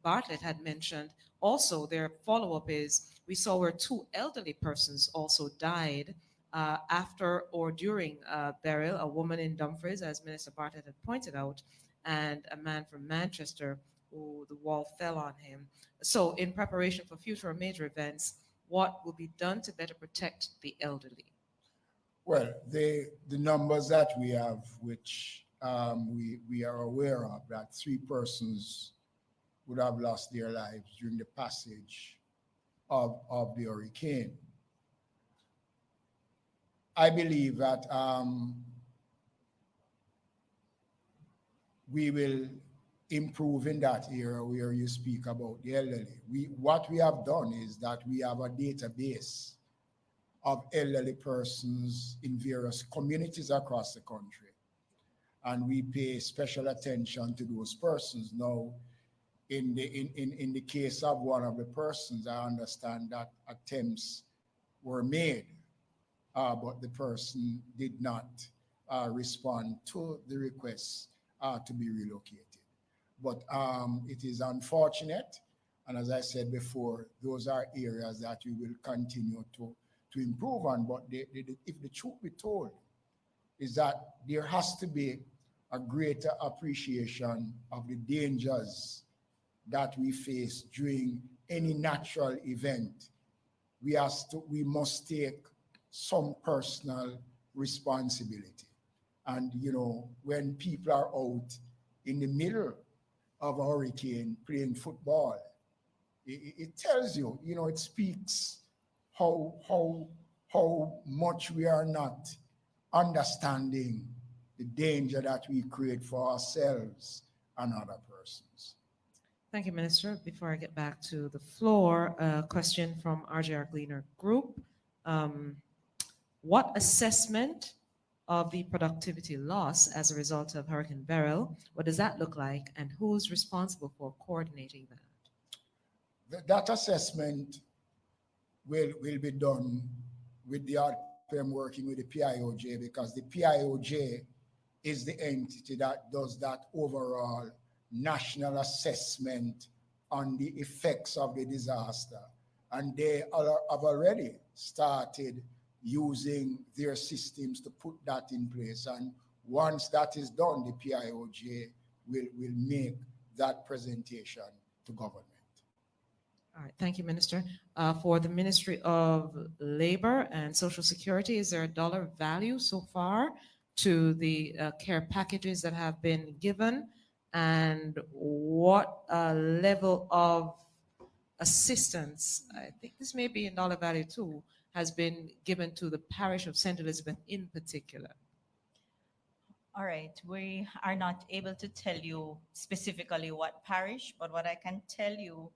Speaker 5: Bartlett had mentioned also their follow-up is we saw where two elderly persons also died after or during Beryl, a woman in Dumfries, as Minister Bartlett had pointed out, and a man from Manchester who the wall fell on him. So in preparation for future major events, what will be done to better protect the elderly?
Speaker 2: Well, the numbers that we have, which we are aware of, that 3 persons would have lost their lives during the passage of the hurricane. I believe that we will improve in that area where you speak about the elderly. What we have done is that we have a database of elderly persons in various communities across the country, and we pay special attention to those persons. Now, in the case of one of the persons, I understand that attempts were made, but the person did not respond to the request to be relocated. But it is unfortunate, and as I said before, those are areas that we will continue to improve on. But if the truth be told, is that there has to be a greater appreciation of the dangers that we face during any natural event. We must take some personal responsibility. And, you know, when people are out in the middle of a hurricane playing football, it tells you, you know, it speaks how much we are not understanding the danger that we create for ourselves and other persons.
Speaker 5: Thank you, Minister. Before I get back to the floor, a question from RJR Gleaner Group. What assessment of the productivity loss as a result of Hurricane Beryl, what does that look like, and who's responsible for coordinating that?
Speaker 2: That assessment will be done with the RPM working with the PIOJ, because the PIOJ is the entity that does that overall national assessment on the effects of the disaster. And they have already started using their systems to put that in place. And once that is done, the PIOJ will make that presentation to government.
Speaker 5: All right, thank you, Minister. For the Ministry of Labor and Social Security, is there a dollar value so far to the care packages that have been given? And what level of assistance, I think this may be in dollar value too, has been given to the parish of St. Elizabeth in particular?
Speaker 7: All right, we are not able to tell you specifically what parish, but what I can tell you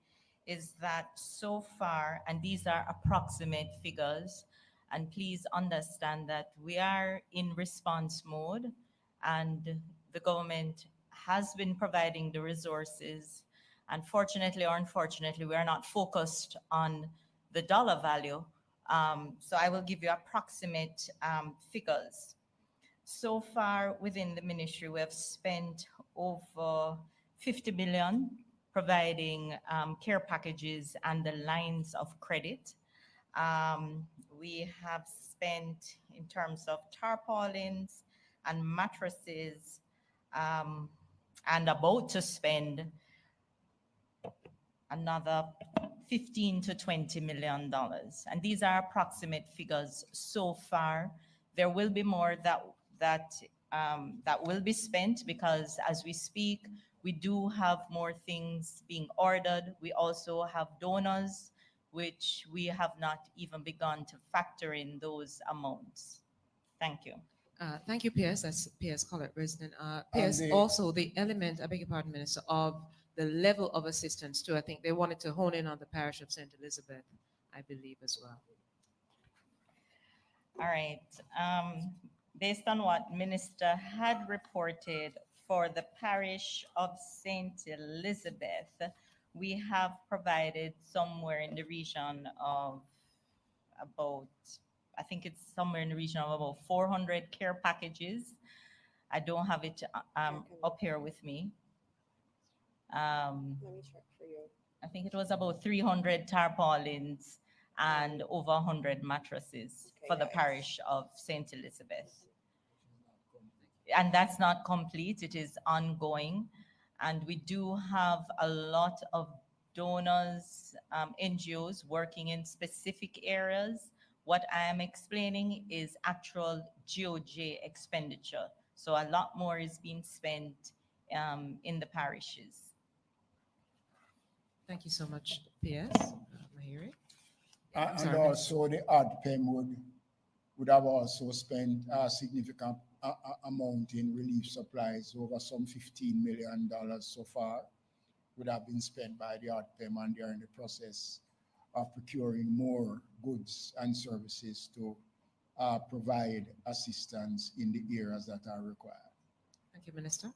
Speaker 7: is that so far, and these are approximate figures, and please understand that we are in response mode, and the government has been providing the resources. And fortunately or unfortunately, we are not focused on the dollar value. So I will give you approximate figures. So far within the ministry, we have spent over 50 billion providing care packages and the lines of credit. We have spent in terms of tarpaulins and mattresses, and about to spend another 15 to 20 million dollars. And these are approximate figures so far. There will be more that will be spent, because as we speak, We do have more things being ordered. We also have donors, which we have not even begun to factor in those amounts. Thank you.
Speaker 5: Thank you, PS. That's PS Collett resident.
Speaker 2: And
Speaker 5: PS,
Speaker 2: the-
Speaker 5: also the element, I beg your pardon, Minister, of the level of assistance too. I think they wanted to hone in on the parish of St. Elizabeth, I believe, as well.
Speaker 7: All right. Based on what Minister had reported for the parish of St. Elizabeth, we have provided somewhere in the region of about, I think it's somewhere in the region of about 400 care packages. I don't have it up here with me.
Speaker 1: Let me check for you.
Speaker 7: I think it was about 300 tarpaulins and over 100 mattresses
Speaker 1: Okay,
Speaker 7: for the
Speaker 1: yeah,
Speaker 7: parish of St. Elizabeth. And that's not complete, it is ongoing. And we do have a lot of donors, NGOs working in specific areas. What I am explaining is actual GOJ expenditure. So a lot more is being spent in the parishes.
Speaker 5: Thank you so much, PS. Mahiri.
Speaker 2: And
Speaker 5: Sorry,
Speaker 2: also the ADPEM would have also spent a significant amount in relief supplies, over some $15 million so far would have been spent by the ADPEM, and they're in the process of procuring more goods and services to provide assistance in the areas that are required.
Speaker 5: Thank you, Minister.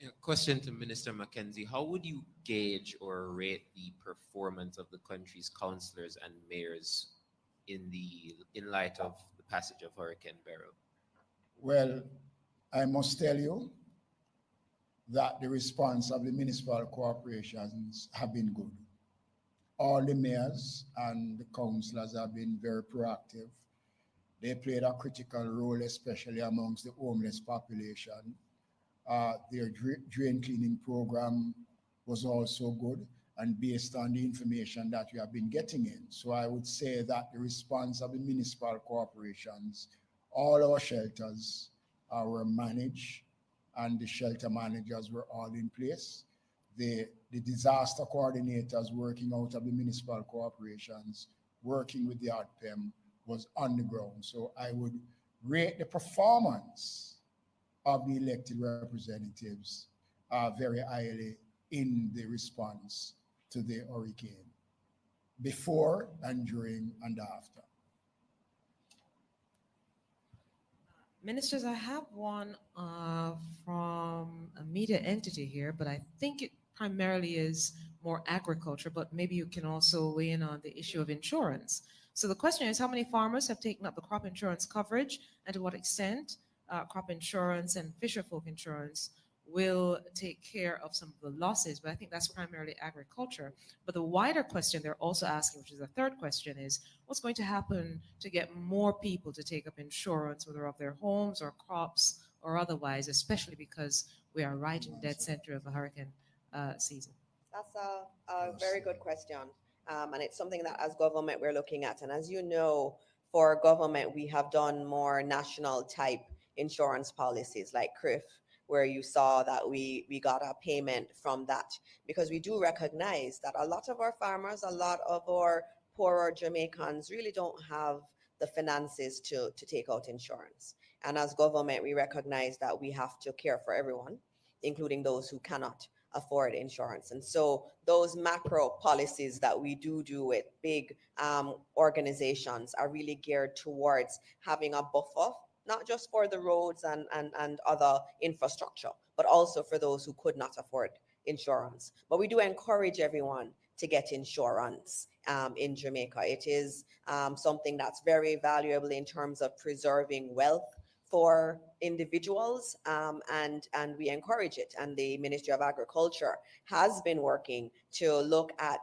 Speaker 6: Yeah, question to Minister Mackenzie. How would you gauge or rate the performance of the country's councillors and mayors in light of the passage of Hurricane Beryl?
Speaker 2: Well, I must tell you that the response of the municipal corporations have been good. All the mayors and the councillors have been very proactive. They played a critical role, especially amongst the homeless population. Their drain cleaning program was also good, and based on the information that we have been getting in. So I would say that the response of the municipal corporations, all our shelters were managed, and the shelter managers were all in place. The disaster coordinators working out of the municipal corporations, working with the ADPEM, was on the ground. So I would rate the performance of the elected representatives very highly in the response to the hurricane, before and during and after.
Speaker 5: Ministers, I have one from a media entity here, but I think it primarily is more agriculture, but maybe you can also weigh in on the issue of insurance. So the question is, how many farmers have taken up the crop insurance coverage, and to what extent crop insurance and fisherfolk insurance will take care of some of the losses? But I think that's primarily agriculture. But the wider question they're also asking, which is the third question, is what's going to happen to get more people to take up insurance, whether of their homes or crops or otherwise, especially because we are right in the dead center of a hurricane season?
Speaker 1: That's a very good question. And it's something that as government we're looking at. And as you know, for government, we have done more national type insurance policies like CRIF, where you saw that we got a payment from that, because we do recognize that a lot of our farmers, a lot of our poorer Jamaicans really don't have the finances to take out insurance. And as government, we recognize that we have to care for everyone, including those who cannot afford insurance. And so those macro policies that we do with big organizations are really geared towards having a buffer, not just for the roads and other infrastructure, but also for those who could not afford insurance. But we do encourage everyone to get insurance in Jamaica. It is something that's very valuable in terms of preserving wealth for individuals, and we encourage it. And the Ministry of Agriculture has been working to look at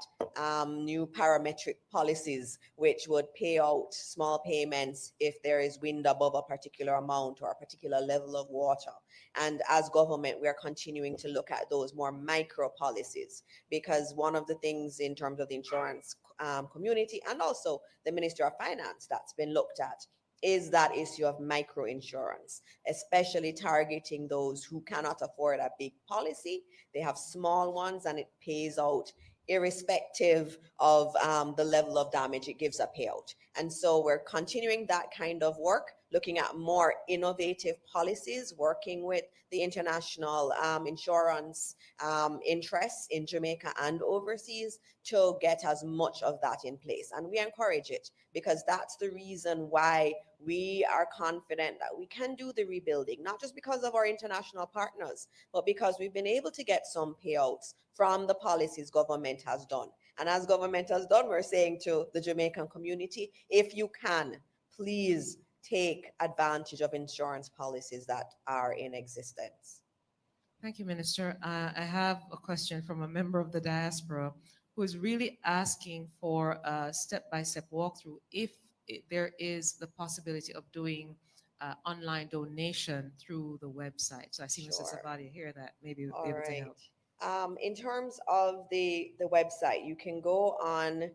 Speaker 1: new parametric policies which would pay out small payments if there is wind above a particular amount or a particular level of water. And as government, we are continuing to look at those more micro policies, because one of the things in terms of the insurance community and also the Ministry of Finance that's been looked at is that issue of microinsurance, especially targeting those who cannot afford a big policy. They have small ones and it pays out irrespective of the level of damage, it gives a payout. And so we're continuing that kind of work, looking at more innovative policies, working with the international insurance interests in Jamaica and overseas to get as much of that in place. And we encourage it because that's the reason why we are confident that we can do the rebuilding, not just because of our international partners, but because we've been able to get some payouts from the policies government has done. And as government has done, we're saying to the Jamaican community, if you can, please take advantage of insurance policies that are in existence.
Speaker 5: Thank you, Minister. I have a question from a member of the diaspora who is really asking for a step-by-step walkthrough if there is the possibility of doing online donation through the website. So I see Mr.
Speaker 1: Sure.
Speaker 5: Savadia here that maybe would be
Speaker 1: All
Speaker 5: able to
Speaker 1: right.
Speaker 5: help.
Speaker 1: In terms of the website, you can go on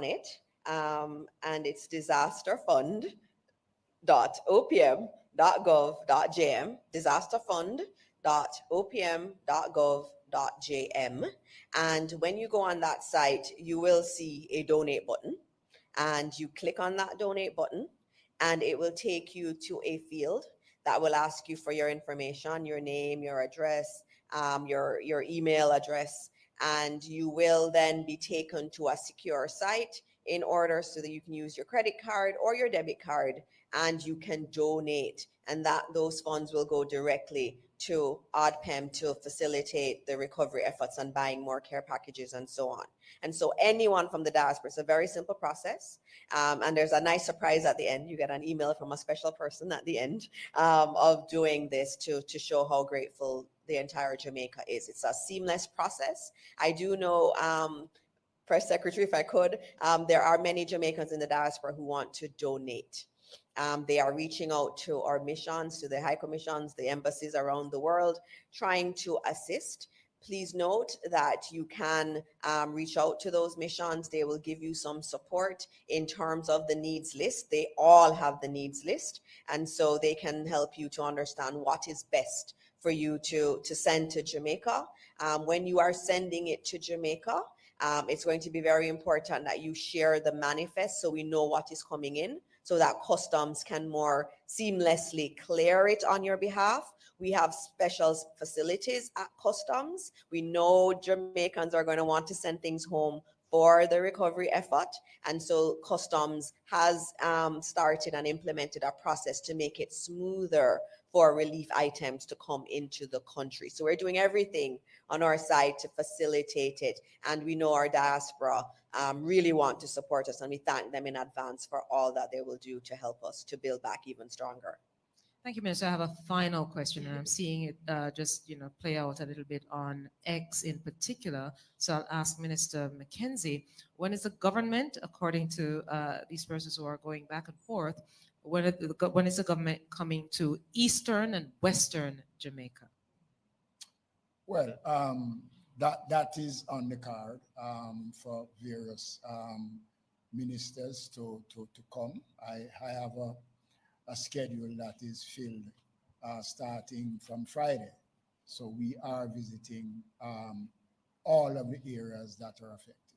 Speaker 1: it, and it's disasterfund.opm.gov.jm, disasterfund.opm.gov.jm. And when you go on that site, you will see a donate button, and you click on that donate button, and it will take you to a field that will ask you for your information, your name, your address, your email address, and you will then be taken to a secure site in order so that you can use your credit card or your debit card and you can donate, and that those funds will go directly to ODPEM to facilitate the recovery efforts and buying more care packages and so on. And so anyone from the diaspora, it's a very simple process. And there's a nice surprise at the end. You get an email from a special person at the end of doing this to show how grateful the entire Jamaica is. It's a seamless process. I do know, Press Secretary, if I could, there are many Jamaicans in the diaspora who want to donate. They are reaching out to our missions, to the high commissions, the embassies around the world, trying to assist. Please note that you can reach out to those missions. They will give you some support in terms of the needs list. They all have the needs list. And so they can help you to understand what is best for you to send to Jamaica. When you are sending it to Jamaica, it's going to be very important that you share the manifest so we know what is coming in, so that customs can more seamlessly clear it on your behalf. We have special facilities at customs. We know Jamaicans are going to want to send things home for the recovery effort. And so customs has started and implemented a process to make it smoother for relief items to come into the country. So we're doing everything on our side to facilitate it. And we know our diaspora really want to support us, and we thank them in advance for all that they will do to help us to build back even stronger.
Speaker 5: Thank you, Minister. I have a final question, and I'm seeing it just play out a little bit on X in particular. So I'll ask Minister Mackenzie, when is the government, according to these persons who are going back and forth, when is the government coming to Eastern and Western Jamaica?
Speaker 2: Well, that is on the card for various ministers to come. I have a schedule that is filled starting from Friday. So we are visiting all of the areas that are affected.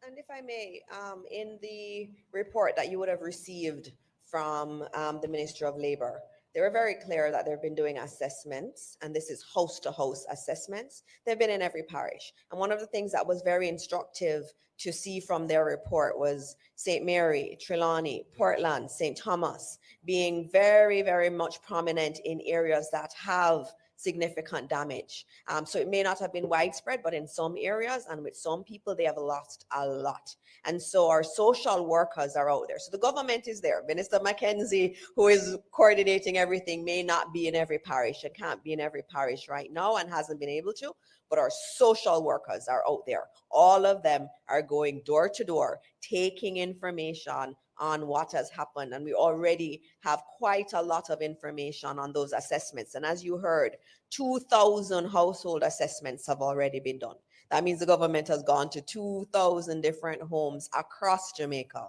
Speaker 1: And if I may, in the report that you would have received from the Ministry of Labor, they were very clear that they've been doing assessments, and this is house-to-house assessments. They've been in every parish. And one of the things that was very instructive to see from their report was St. Mary, Trelawney, Portland, St. Thomas being very, very much prominent in areas that have significant damage. So it may not have been widespread, but in some areas and with some people, they have lost a lot. And so our social workers are out there. So the government is there. Minister Mackenzie, who is coordinating everything, may not be in every parish. It can't be in every parish right now and hasn't been able to, but our social workers are out there. All of them are going door to door, taking information on what has happened. And we already have quite a lot of information on those assessments. And as you heard, 2,000 household assessments have already been done. That means the government has gone to 2,000 different homes across Jamaica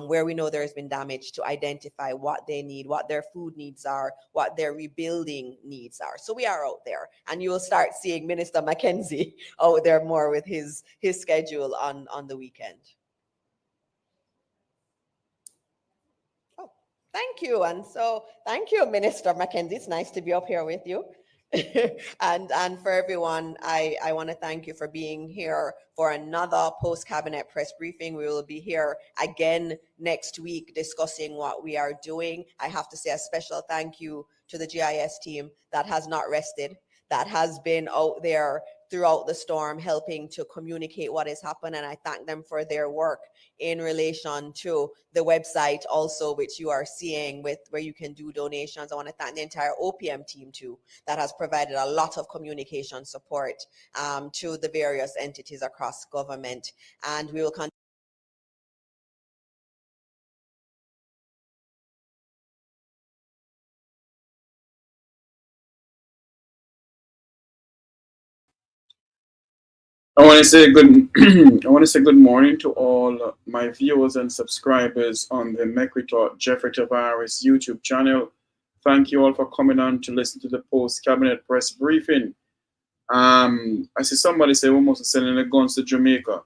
Speaker 1: where we know there has been damage, to identify what they need, what their food needs are, what their rebuilding needs are. So we are out there, and you will start seeing Minister Mackenzie out there more with his schedule on the weekend. Oh, thank you. And so thank you, Minister Mackenzie. It's nice to be up here with you. And for everyone, I want to thank you for being here for another post cabinet press briefing. We will be here again next week discussing what we are doing. I have to say a special thank you to the GIS team that has not rested, that has been out there throughout the storm helping to communicate what has happened, and I thank them for their work in relation to the website also, which you are seeing with where you can do donations. I want to thank the entire OPM team too, that has provided a lot of communication support to the various entities across government, and we will continue.
Speaker 8: I want to say good. I want to say good morning to all my viewers and subscribers on the Mekwito Jeffrey Tavares YouTube channel. Thank you all for coming on to listen to the post cabinet press briefing. I see somebody say we must sending the guns to Jamaica.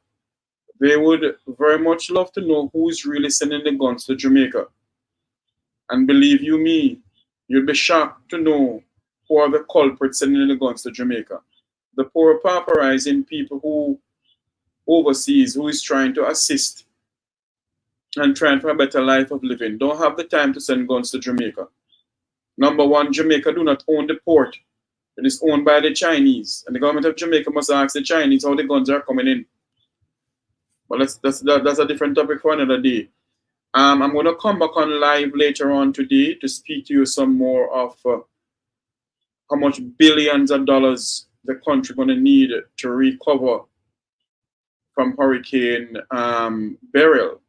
Speaker 8: They would very much love to know who's really sending the guns to Jamaica. And believe you me, you'd be shocked to know who are the culprits sending the guns to Jamaica. The poor pauperizing people who overseas who is trying to assist and trying for a better life of living don't have the time to send guns to Jamaica. Number one, Jamaica do not own the port. It is owned by the Chinese. And the government of Jamaica must ask the Chinese how the guns are coming in. But that's a different topic for another day. I'm going to come back on live later on today to speak to you some more of how much billions of dollars the country going to need to recover from Hurricane Beryl.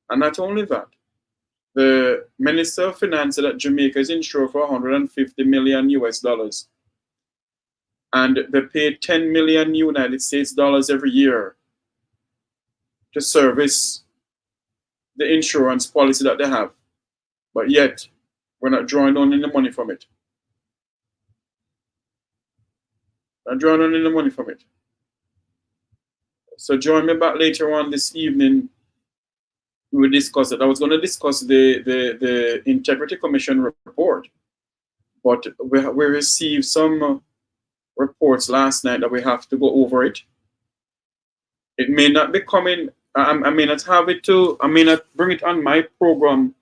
Speaker 8: And not only that, the Minister of Finance said that Jamaica is insured for 150 million US dollars. And they pay 10 million United States dollars every year to service the insurance policy that they have. But yet, we're not drawing on any money from it. Not drawing on any money from it. So join me back later on this evening. We will discuss it. I was going to discuss the Integrity Commission report, but we received some reports last night that we have to go over it. It may not be coming, I may not have it to, I may not bring it on my program,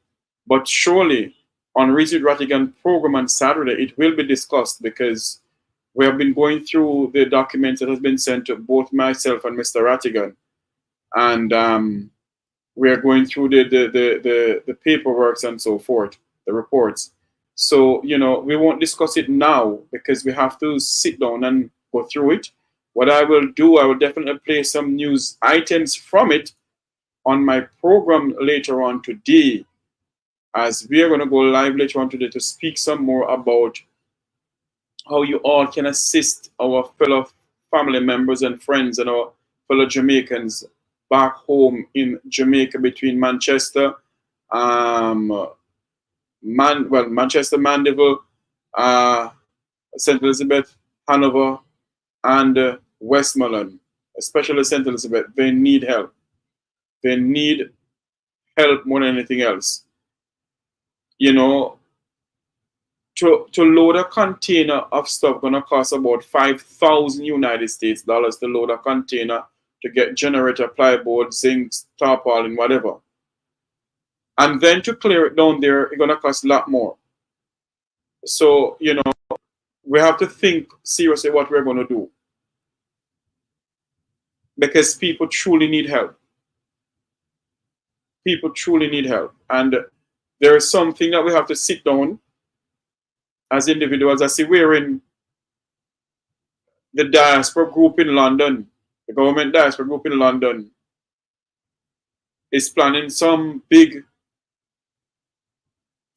Speaker 8: but surely on Reese Rattigan program on Saturday, it will be discussed because we have been going through the documents that has been sent to both myself and Mr. Rattigan. And we are going through the paperwork and so forth, the reports. So, you know, we won't discuss it now because we have to sit down and go through it. What I will do, I will definitely play some news items from it on my program later on today, as we are going to go live later on today to speak some more about how you all can assist our fellow family members and friends and our fellow Jamaicans back home in Jamaica between Manchester, Manchester, Mandeville, St. Elizabeth, Hanover, and Westmoreland, especially St. Elizabeth. They need help. They need help more than anything else. You know, to load a container of stuff gonna cost about 5,000 United States dollars to load a container to get generator, plywood, zinc, tarpaulin, whatever. And then to clear it down there, it's gonna cost a lot more. So, you know, we have to think seriously what we're gonna do. Because people truly need help. People truly need help. And there is something that we have to sit down as individuals. I see we're in the diaspora group in London, the government diaspora group in London is planning some big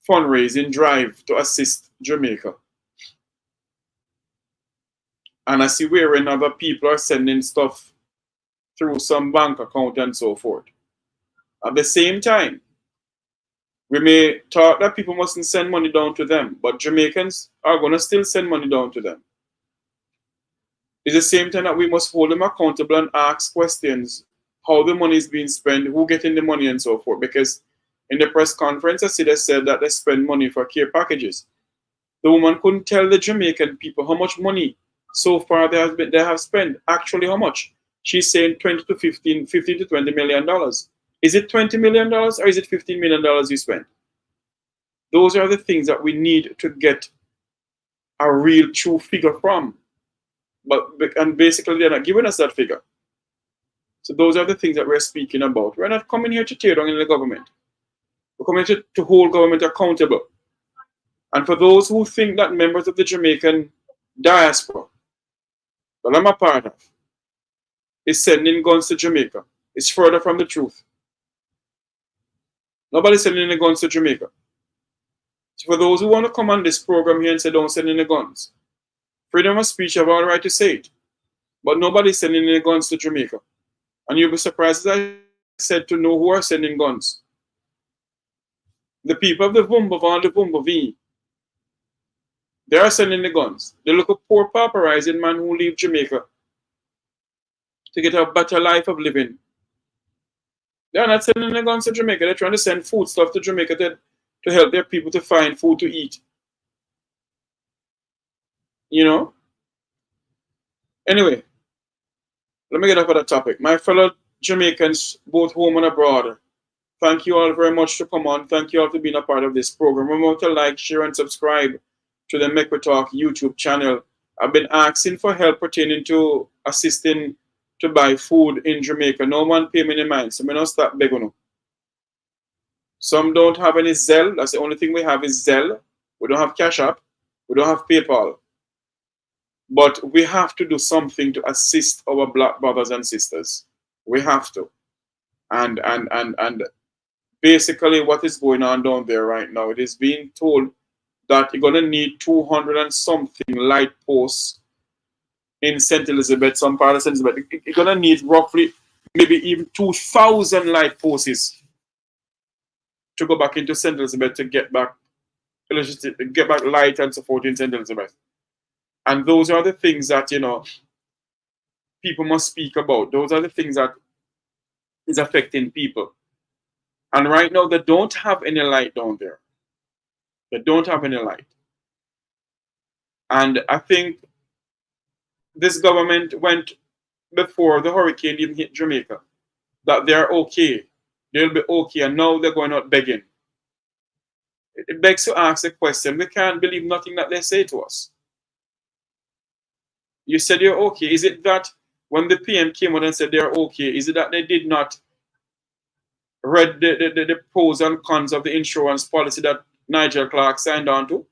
Speaker 8: fundraising drive to assist Jamaica. And I see wherein other people are sending stuff through some bank account and so forth. At the same time, we may talk that people mustn't send money down to them, but Jamaicans are going to still send money down to them. It's the same time that we must hold them accountable and ask questions, how the money is being spent, who getting the money and so forth. Because in the press conference, I see they said that they spend money for care packages. The woman couldn't tell the Jamaican people how much money so far they have spent. Actually, how much? She's saying 20 to 15 to 20 million dollars. Is it 20 million dollars or is it 15 million dollars you spent? Those are the things that we need to get a real true figure from. And basically they're not giving us that figure. So those are the things that we're speaking about. We're not coming here to tear down the government. We're coming here to hold government accountable. And for those who think that members of the Jamaican diaspora, that I'm a part of, is sending guns to Jamaica, it's further from the truth. Nobody's sending any guns to Jamaica. So for those who want to come on this program here and say don't send any guns, freedom of speech, have all right to say it. But nobody's sending any guns to Jamaica. And you'll be surprised, as I said, to know who are sending guns. The people of the Vumbava and the Vumbavi, they are sending the guns. They look at poor pauperizing man who leave Jamaica to get a better life of living. They are not sending the guns to Jamaica. They're trying to send food stuff to Jamaica to help their people to find food to eat. You know? Anyway, let me get off of that topic. My fellow Jamaicans, both home and abroad, thank you all very much to come on. Thank you all for being a part of this program. Remember to like, share, and subscribe to the Make We Talk YouTube channel. I've been asking for help pertaining to assisting to buy food in Jamaica. No one pay me any mind, so I'm not stop begging you. Some don't have any Zelle. That's the only thing we have is Zelle. We don't have Cash App. We don't have PayPal. But we have to do something to assist our black brothers and sisters. We have to. And basically what is going on down there right now, it is being told that you're going to need 200 and something light posts in St. Elizabeth, some part of St. Elizabeth. You're going to need roughly maybe even 2,000 light posts to go back into St. Elizabeth to get back electricity, get back light and support in St. Elizabeth. And those are the things that, you know, people must speak about. Those are the things that is affecting people. And right now, they don't have any light down there. They don't have any light. And I think this government went before the hurricane even hit Jamaica, that they're okay. They'll be okay. And now they're going out begging. It begs to ask the question, we can't believe nothing that they say to us. You said you're okay. Is it that when the PM came out and said they're okay, is it that they did not read the pros and cons of the insurance policy that Nigel Clark signed on to?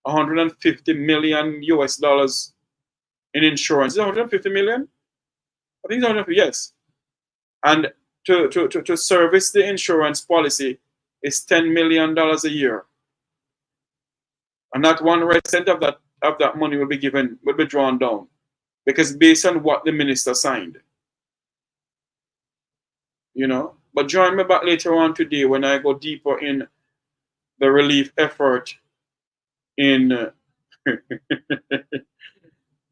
Speaker 8: 150 million US dollars in insurance. Is it 150 million? I think it's 150, yes. And to service the insurance policy is $10 million a year. And not 1% of that money will be drawn down. Because based on what the minister signed. You know? But join me back later on today when I go deeper in the relief effort in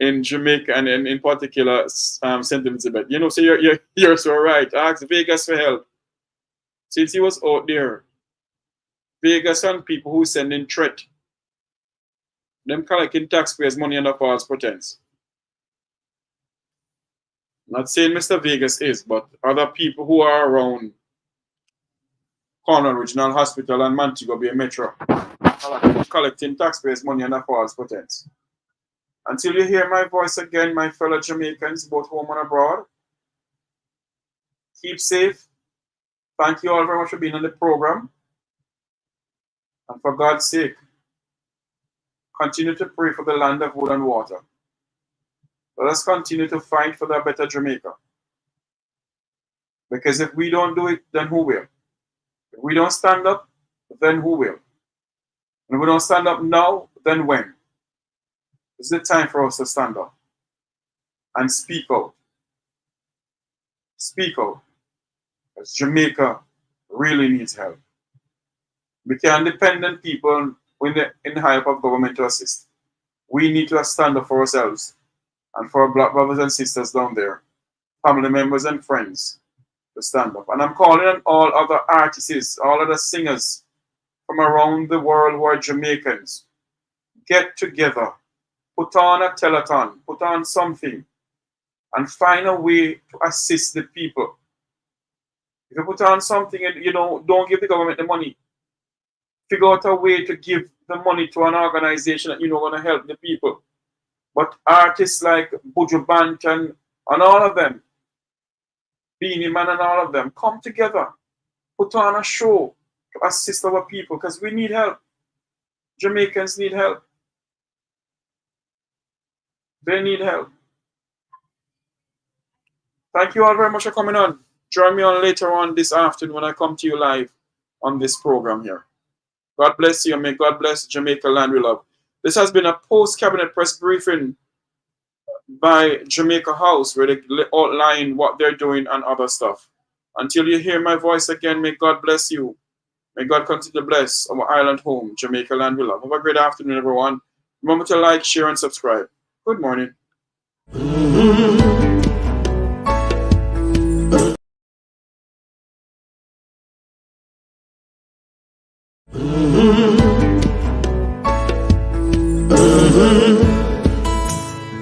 Speaker 8: in Jamaica and in particular St. Elizabeth. You know, so you're so right. I asked Vegas for help. Since he was out there, Vegas and people who sending threat, them collecting taxpayers' money under false pretense. Not saying Mr. Vegas is, but other people who are around Cornwall Regional Hospital and Montego Bay Metro collecting taxpayers' money under false pretense. Until you hear my voice again, my fellow Jamaicans, both home and abroad, keep safe. Thank you all very much for being on the program. And for God's sake, continue to pray for the land of wood and water. Let us continue to fight for the better Jamaica. Because if we don't do it, then who will? If we don't stand up, then who will? And if we don't stand up now, then when? It's the time for us to stand up and speak out. Speak out. Because Jamaica really needs help. We can't depend on people in the high up of government to assist. We need to stand up for ourselves and for our black brothers and sisters down there, family members and friends, to stand up. And I'm calling on all other artists, all other singers from around the world who are Jamaicans. Get together, put on a telethon, put on something, and find a way to assist the people. If you put on something and you don't give the government the money, figure out a way to give the money to an organization that you know going to help the people. But artists like Buju Banton and all of them, Beanie Man and all of them, come together, put on a show to assist our people because we need help. Jamaicans need help. They need help. Thank you all very much for coming on. Join me on later on this afternoon when I come to you live on this program here. God bless you and may God bless Jamaica land we love. This has been a post-cabinet press briefing by Jamaica House where they outline what they're doing and other stuff. Until you hear my voice again, may God bless you. May God continue to bless our island home, Jamaica land we love. Have a great afternoon, everyone. Remember to like, share, and subscribe. Good morning.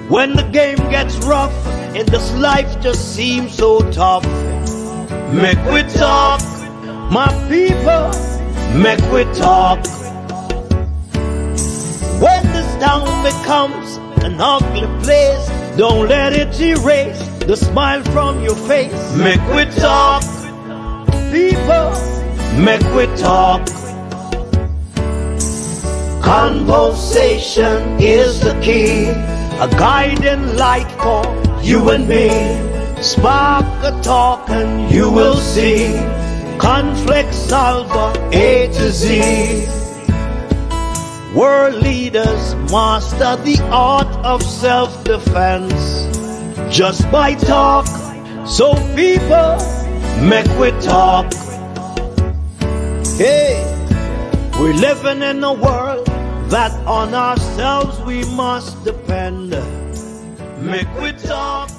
Speaker 9: When the game gets rough and this life just seems so tough, make we talk, my people, make we talk. When this town becomes an ugly place, don't let it erase the smile from your face. Make we talk, people, make we talk. Conversation is the key, a guiding light for you and me. Spark a talk and you will see. Conflict solver A to Z. World leaders master the art of self-defense just by talk. So people, make we talk. Hey, we're living in a world that on ourselves we must depend. Make we talk.